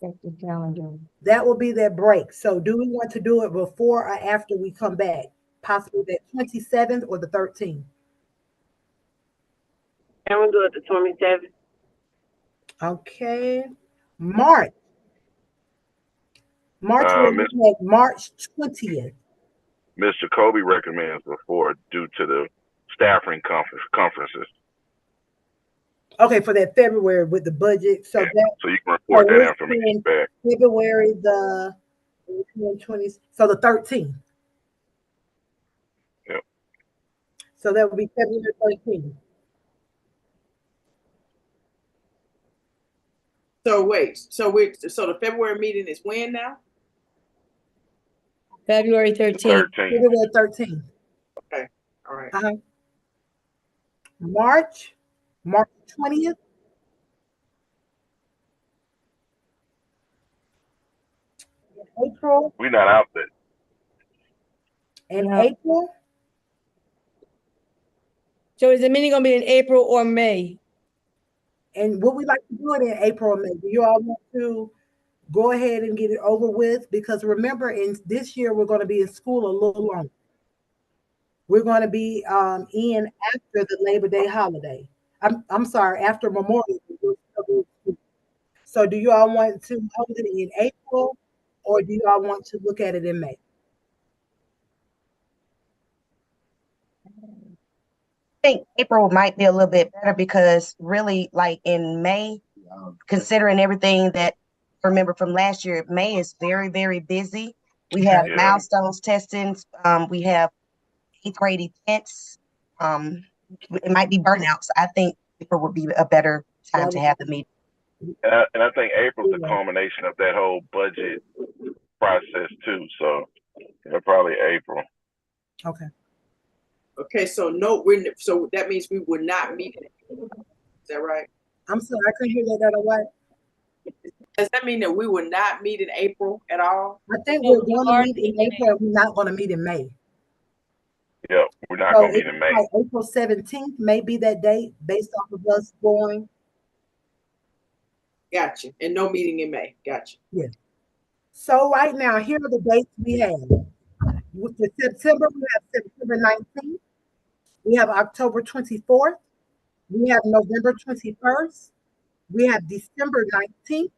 The calendar. That will be their break. So do we want to do it before or after we come back? Possibly the 27th or the 13th? Can we do it the 27th? Okay. March, we're looking at March 20th. Mr. Kobe recommends before due to the staffing conferences. Okay, for that February with the budget. So so you can report that information back. February the 20th, so the 13th. Yep. So that would be February 13th. So wait, so the February meeting is when now? February 13th. February 13th. Okay, all right. March 20th. April, We're not out there. in Yeah. April, So is the meeting gonna be in April or May? and would we like to do it in April or May? Do you all want to go ahead and get it over with? Because remember, in this year, we're going to be in school a little longer. We're going to be in after the Labor Day holiday. I'm sorry, after Memorial Day. So do you all want to hold it in April, or do you all want to look at it in May? I think April might be a little bit better because really, like in May, considering everything that I remember from last year, May is very, very busy. We have Yeah. milestones testings. We have 8th grade events. It might be burnouts. I think April would be a better time to have the meeting. And I think April's the culmination of that whole budget process too. So probably April. Okay. Okay, so so that means we would not meet in April. Is that right? I'm sorry, I couldn't hear that. What? Does that mean that we will not meet in April at all? I think we're going to meet in April, and we're not going to meet in May. Yep, we're not So going to meet in May. like April 17th may be that date based off of us going. Gotcha. And no meeting in May. Gotcha. Yeah. So right now, here are the dates we have. With September, we have September 19th. We have October 24th. We have November 21st. We have December 19th.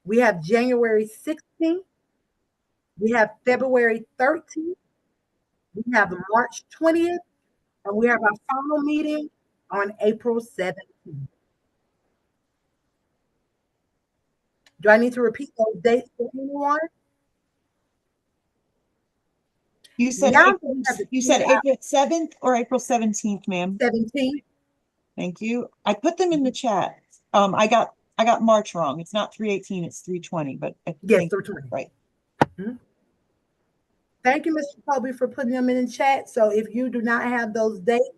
We have January 16th. We have February 13th. We have March 20th. And we have our final meeting on April 17th. Do I need to repeat those dates for anyone? You said Now April, we have the you said two April 7th or April 17th, ma'am? 17th. Thank you. I put them in the chat. I got March wrong. It's not 3/18, it's 3/20, but I Yes, think 3/20. right. Thank you, Mr. Kobe, for putting them in the chat. So if you do not have those dates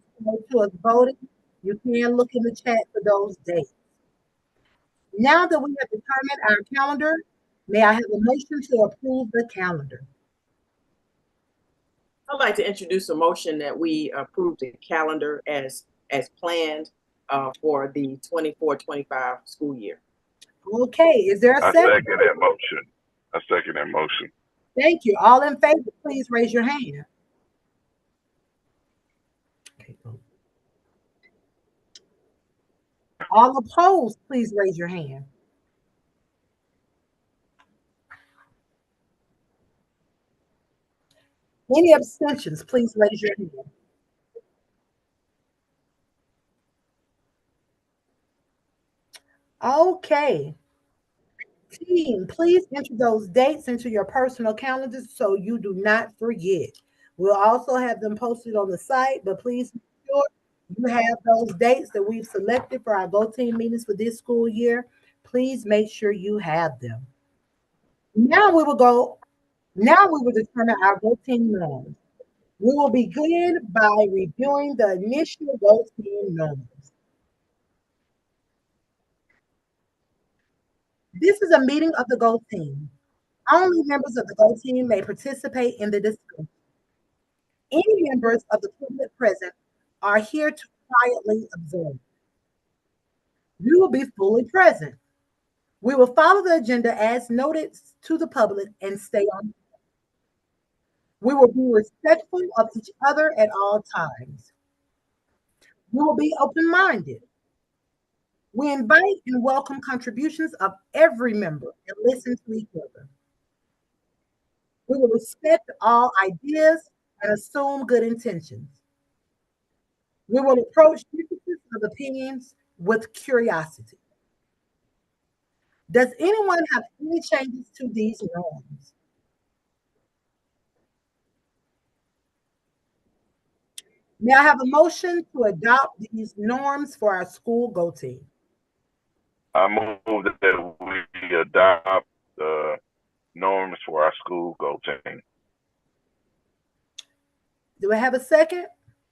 to us voting, you can look in the chat for those dates. Now that we have determined our calendar, may I have a motion to approve the calendar? I'd like to introduce a motion that we approve the calendar as planned for the 24-25 school year. Okay, is there a I second? second that motion. I second that motion. Thank you. All in favor, please raise your hand. All opposed, please raise your hand. Any abstentions, please raise your hand. Okay. Team, please enter those dates into your personal calendars so you do not forget. We'll also have them posted on the site, but please make sure you have those dates that we've selected for our Go Team meetings for this school year. Please make sure you have them. Now we will determine our Go Team norms. We will begin by reviewing the initial Go Team norms. This is a meeting of the Go Team. Only members of the Go Team may participate in the discussion. Any members of the public present are here to quietly observe. You will be fully present. We will follow the agenda as noted to the public and stay on. We will be respectful of each other at all times. We will be open-minded. We invite and welcome contributions of every member and listen to each other. We will respect all ideas and assume good intentions. We will approach differences of opinions with curiosity. Does anyone have any changes to these norms? May I have a motion to adopt these norms for our school Go Team? I move that we adopt the norms for our school Go Team. Do I have a second?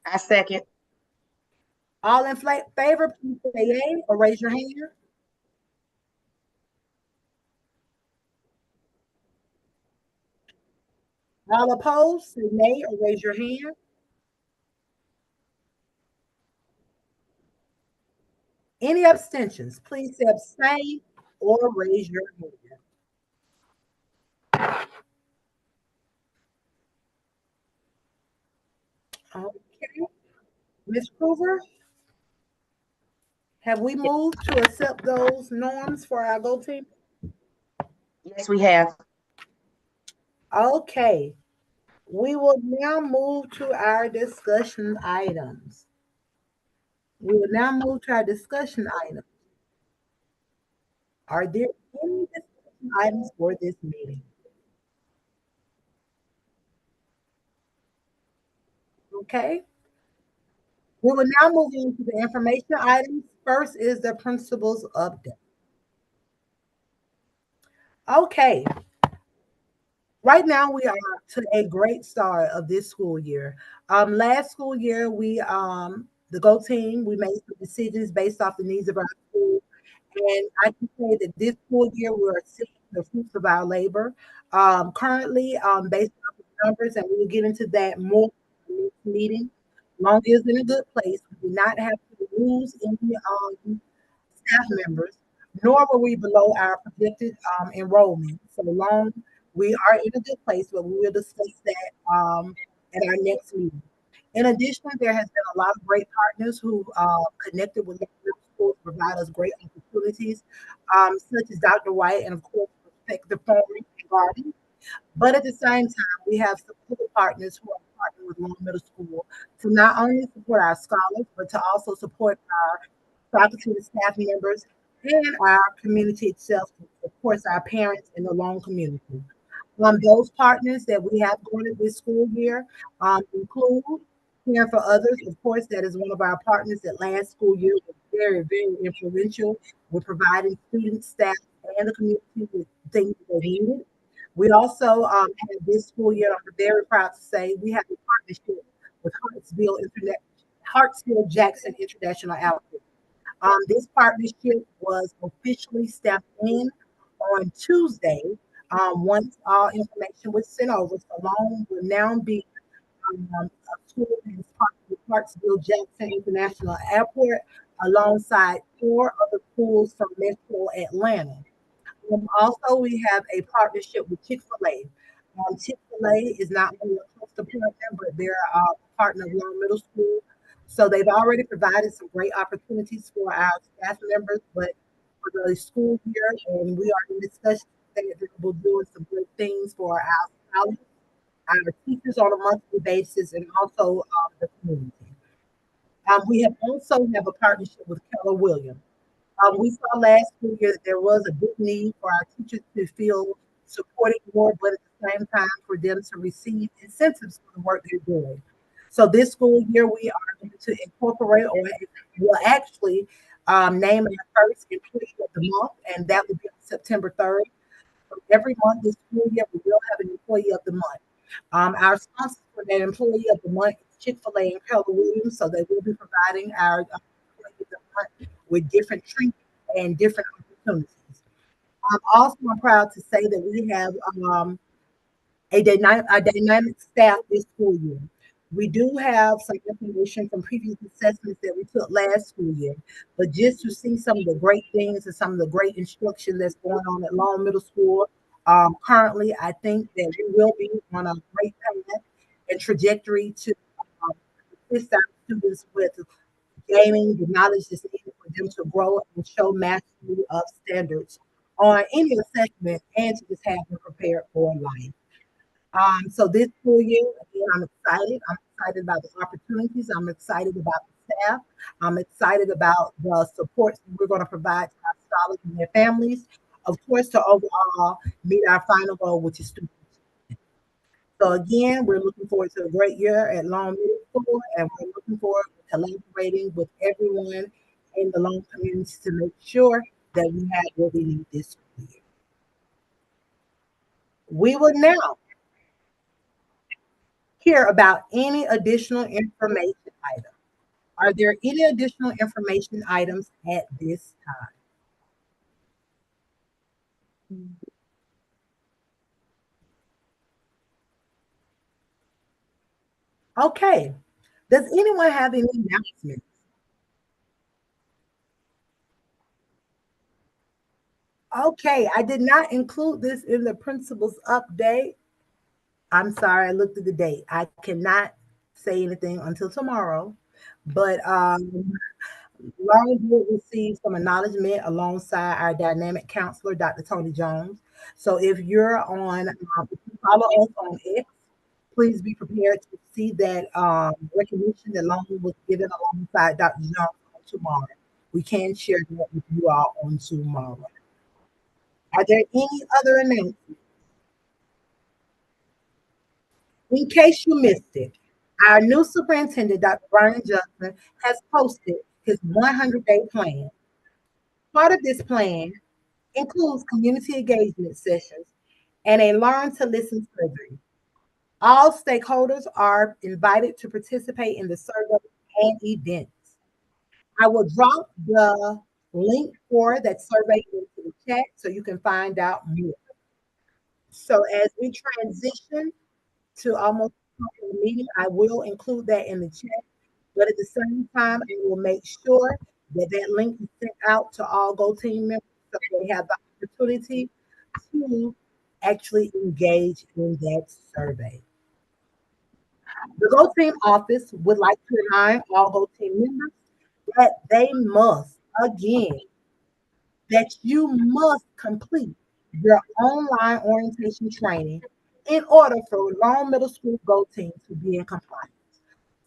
I second. All in favor, please say yay or raise your hand. All opposed, say nay or raise your hand. Any abstentions, please say abstain or raise your hand. Okay, Ms. Hoover, have we moved to accept those norms for our Go team? Yes, we have. Okay, we will now move to our discussion items. We will now move to our discussion items. Are there any discussion items for this meeting? Okay, we will now move into the information items. First is the principal's update. Okay, right now we are to a great start of this school year. Last school year the Go team we made some decisions based off the needs of our school, and I can say that this school year we're seeing the fruits of our labor. Currently, based off the numbers, and we will get into that more in this meeting. Long is in a good place. We do not have to lose any staff members, nor were we below our projected enrollment. So long, we are in a good place, but we will discuss that at our next meeting. In addition, there has been a lot of great partners who connected with local schools to provide us great opportunities, such as Dr. White and, of course, Perspective Farming and Garden. But at the same time, we have some other partners who are partnering with Long Middle School to not only support our scholars, but to also support our faculty and staff members and our community itself, of course, our parents in the Long community. Those partners that we have going this school year include Care for Others. Of course, that is one of our partners that last school year was very, very influential with providing students, staff, and the community with things that they needed. We also have this school year, I'm very proud to say, we have a partnership with Hartsfield Jackson International Outfit. This partnership was officially stepped in on Tuesday. Once all information was sent over, so Long will now be a school that is part of the Clarksville Jackson International Airport alongside four other schools from Metro Atlanta. Also, we have a partnership with Chick-fil-A. Chick-fil-A is not only a cluster partner, but they're a partner of Long Middle School. So they've already provided some great opportunities for our staff members, but for the school year, and we are in discussion that they will doing some great things for our scholars, our teachers on a monthly basis, and also the community. We have also have a partnership with Keller Williams. We saw last school year that there was a big need for our teachers to feel supported more, but at the same time for them to receive incentives for the work they're doing. So this school year, we are going to incorporate, or will actually name our first employee of the month, and that will be on September 3rd. So every month this school year, we will have an employee of the month. Our sponsors for that employee of the month is Chick-fil-A and Keller Williams, so they will be providing our employee of the month with different treats and different opportunities. Also, I'm proud to say that we have a dynamic staff this school year. We do have some information from previous assessments that we took last school year, but just to see some of the great things and some of the great instruction that's going on at Long Middle School, currently, I think that we will be on a great path and trajectory to um, assist our students with gaining the knowledge that's needed for them to grow and show mastery of standards on any assessment and to just have them prepared for life. So this school year, again, I'm excited. I'm excited about the opportunities. I'm excited about the staff. I'm excited about the support that we're going to provide to our scholars and their families. Of course, to overall meet our final goal, which is students. So again, we're looking forward to a great year at Long Middle School, and we're looking forward to collaborating with everyone in the Long community to make sure that we have what we need this school year. We will now hear about any additional information items. Are there any additional information items at this time? Okay. Does anyone have any announcements? Okay, I did not include this in the principal's update. I'm sorry, I looked at the date. I cannot say anything until tomorrow, but Lauren did receive some acknowledgement alongside our dynamic counselor, Dr. Tony Jones. So if you're on, if you follow us on X, please be prepared to see that recognition that Lauren was given alongside Dr. Jones on tomorrow. We can share that with you all on tomorrow. Are there any other announcements? In case you missed it, our new superintendent, Dr. Brian Johnson, has posted his 100-day plan. Part of this plan includes community engagement sessions and a learn to listen survey. All stakeholders are invited to participate in the survey and events. I will drop the link for that survey into the chat so you can find out more. So as we transition to almost the meeting, I will include that in the chat. But at the same time, I will make sure that that link is sent out to all Go Team members so they have the opportunity to actually engage in that survey. The Go Team office would like to remind all Go Team members that they must, again, that you must complete your online orientation training in order for Long Middle School Go Team to be in compliance.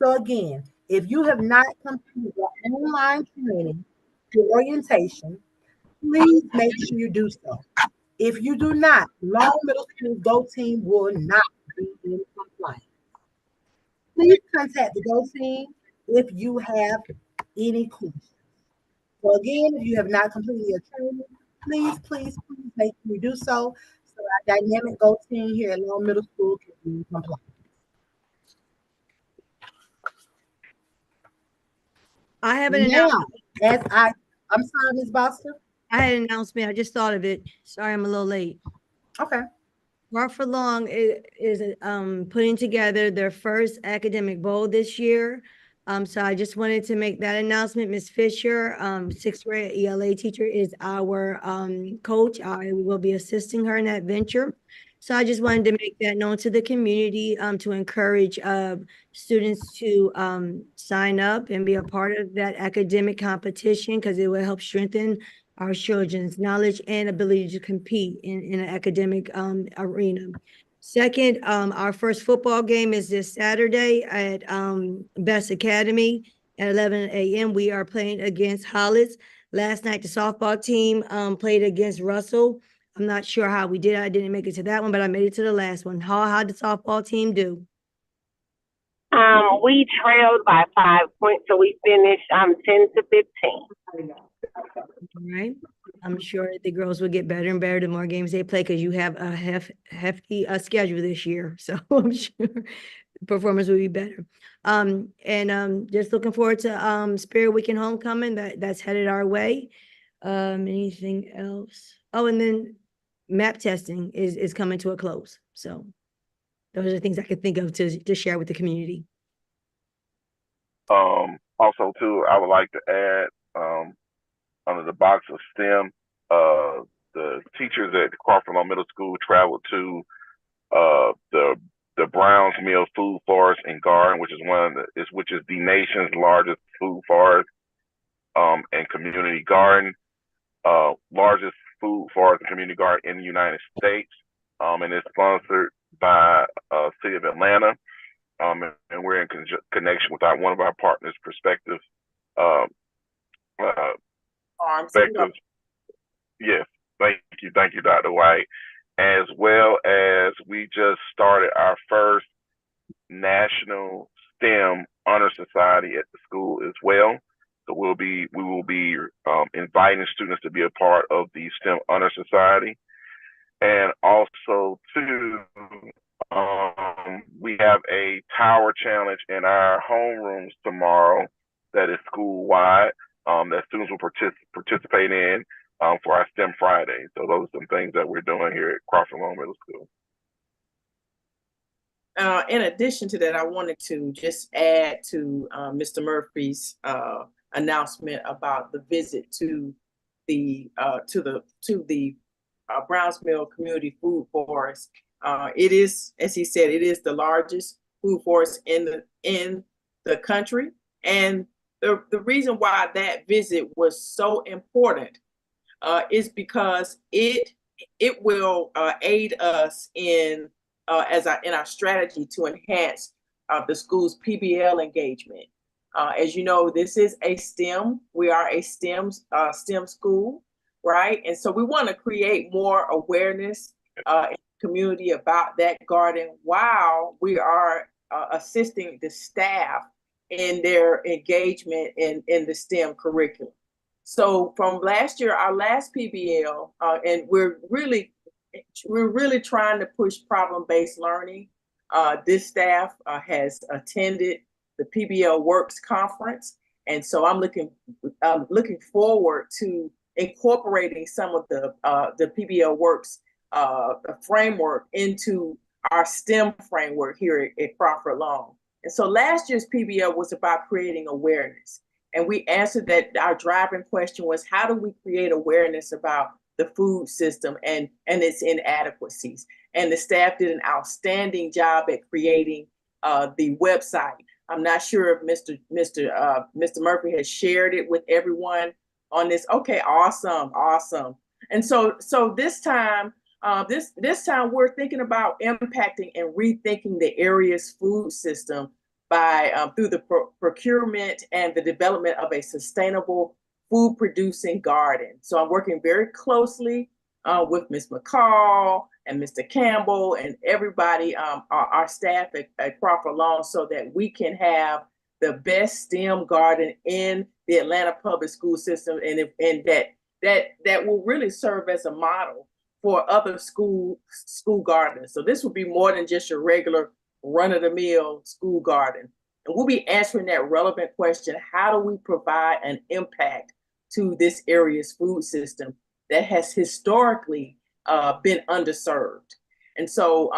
So again, if you have not completed your online training for orientation, please make sure you do so. If you do not, Long Middle School Go Team will not be in compliance. Please contact the Go Team if you have any questions. So again, if you have not completed your training, please make sure you do so our dynamic Go Team here at Long Middle School can be in compliance. I have an Now, announcement. I'm sorry, Ms. Boston. I had an announcement. I just thought of it. Sorry, I'm a little late. Okay. Hartford Long is putting together their first academic bowl this year. So I just wanted to make that announcement. Ms. Fisher, sixth grade ELA teacher, is our coach. I will be assisting her in that venture. So I just wanted to make that known to the community to encourage students to sign up and be a part of that academic competition because it will help strengthen our children's knowledge and ability to compete in an academic arena. Second, our first football game is this Saturday at Best Academy at 11 a.m. We are playing against Hollis. Last night, the softball team played against Russell. I'm not sure how we did. I didn't make it to that one, but I made it to the last one. How did the softball team do? We trailed by 5 points, so we finished 10-15. All right. I'm sure the girls will get better and better the more games they play because you have a hefty schedule this year. So I'm sure performance will be better. Just looking forward to Spirit Week and Homecoming that's headed our way. Anything else? Oh, and then map testing is coming to a close. So those are things I could think of to share with the community. Also, too, I would like to add under the box of STEM, the teachers at Crawford Law Middle School traveled to the Browns Mill Food Forest and Garden, which is the nation's largest food forest and community garden, largest food forest and community garden in the United States, and it's sponsored by City of Atlanta. And we're in connection with one of our partners, Perspective. Perspective. Yes, thank you, Dr. White. As well as we just started our first National STEM Honor Society at the school as well. So we will be inviting students to be a part of the STEM Honor Society, and also too. We have a tower challenge in our homerooms tomorrow that is school-wide that students will participate in for our STEM Friday. So those are some things that we're doing here at Crawford Long Middle School. in addition to that, I wanted to just add to Mr. Murphy's announcement about the visit to the Browns Mill Community Food Forest. It is, as he said, it is the largest food forest in the country, and the reason why that visit was so important is because it will aid us in our strategy to enhance the school's PBL engagement. As you know, this is a STEM. We are a STEM school, right? And so we want to create more awareness in the community about that garden while we are assisting the staff in their engagement in the STEM curriculum. So from last year, our last PBL, and we're really trying to push problem-based learning. This staff has attended the PBL Works conference, and so I'm looking forward to incorporating some of the PBL Works framework into our STEM framework here at Crawford Long. And so last year's PBL was about creating awareness. And we answered that. Our driving question was, how do we create awareness about the food system and its inadequacies? And the staff did an outstanding job at creating the website. I'm not sure if Mr. Murphy has shared it with everyone on this. Okay, awesome. And so this time, this time we're thinking about impacting and rethinking the area's food system by through the procurement and the development of a sustainable food producing garden. So I'm working very closely with Ms. Mccall and Mr. Campbell and everybody, our staff at Crawford Long, so that we can have the best STEM garden in the Atlanta public school system, and that will really serve as a model for other school gardens. So this will be more than just your regular run-of-the-mill school garden. And we'll be answering that relevant question: how do we provide an impact to this area's food system that has historically been underserved? And so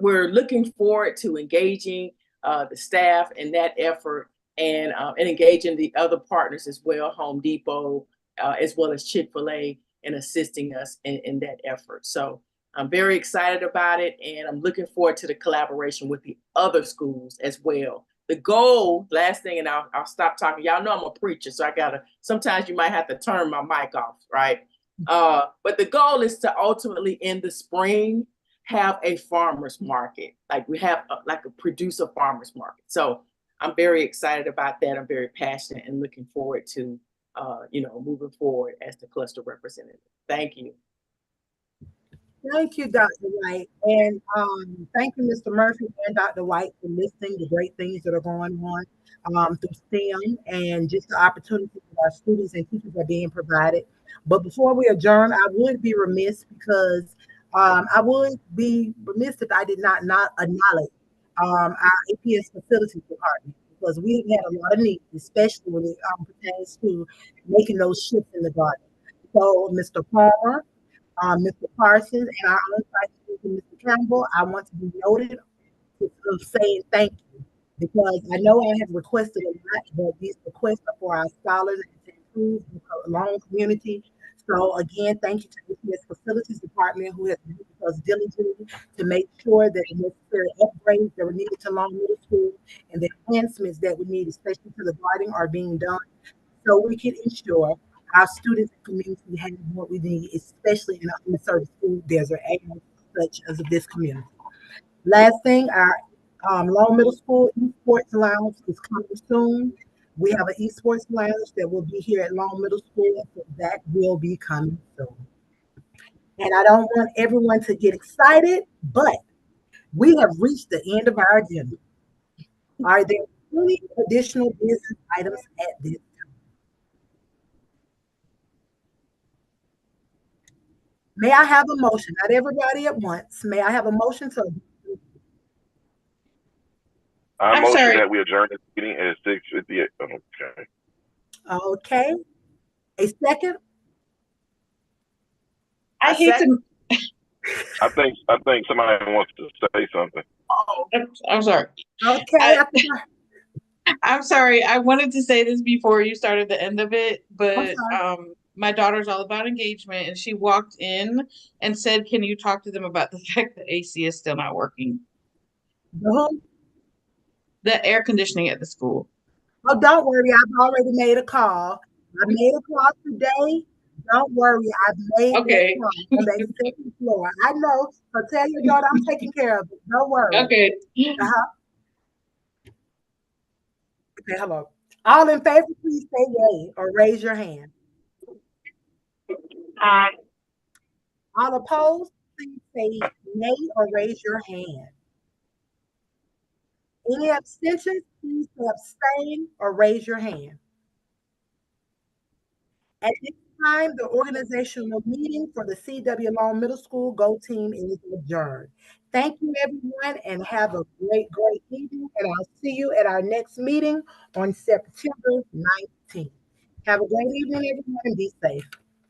we're looking forward to engaging the staff in that effort, and engaging the other partners as well, Home Depot, as well as Chick-fil-A, in assisting us in that effort. So I'm very excited about it, and I'm looking forward to the collaboration with the other schools as well. The goal, last thing, and I'll stop talking. Y'all know I'm a preacher, so sometimes you might have to turn my mic off, right? But the goal is to ultimately, in the spring, have a farmer's market. Like we have a producer farmer's market. So I'm very excited about that. I'm very passionate and looking forward to, moving forward as the cluster representative. Thank you. Thank you, Dr. White. And thank you, Mr. Murphy and Dr. White, for listing the great things that are going on through STEM, and just the opportunities that our students and teachers are being provided. But before we adjourn, I would be remiss if I did not acknowledge our APS facilities department, because we've had a lot of needs, especially when it pertains to making those shifts in the garden. So, Mr. Palmer, Mr. Parsons, and our own site speaker, Mr. Campbell, I want to be noted of saying thank you, because I know I have requested a lot, but these requests are for our scholars and to improve the Long community. So again, thank you to the APS Facilities Department, who has worked with us diligently to make sure that the necessary upgrades that were needed to Long Middle School and the enhancements that we need, especially to the garden, are being done, so we can ensure our students and community have what we need, especially in the underserved school desert areas such as this community. Last thing, our Long Middle School esports lounge is coming soon. We have an esports lounge that will be here at Long Middle School, so that will be coming soon. And I don't want everyone to get excited, but we have reached the end of our agenda. Are there any additional business items at this time? May I have a motion? Not everybody at once. May I have a motion to? I I'm motion sorry. that we adjourn this meeting at 6:58. Okay. Okay. A second? I hate to I think somebody wants to say something. I'm sorry. Okay, I- I'm sorry. I wanted to say this before you started the end of it, but my daughter's all about engagement, and she walked in and said, "Can you talk to them about the fact that AC is still not working? who? The air conditioning at the school." Oh, don't worry, I've already made a call. I made a call today. Don't worry, I've made that Okay. call on the second floor. I know, so tell your daughter I'm taking care of it. Don't worry. Okay. Uh-huh. Okay, hello. All in favor, please say yay or raise your hand. All opposed, please say nay or raise your hand. Any abstentions, please say abstain or raise your hand. At this time, the organizational meeting for the C.W. Long Middle School Go Team is adjourned. Thank you, everyone, and have a great, great evening. And I'll see you at our next meeting on September 19th. Have a great evening, everyone, and be safe.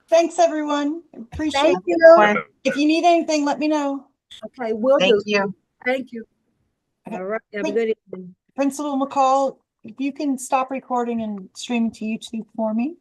Thanks, everyone. Appreciate Thank it. you. If you need anything, let me know. Okay, will Thank do. you. Thank you. All right, have a good evening. Principal McCall, if you can stop recording and streaming to YouTube for me.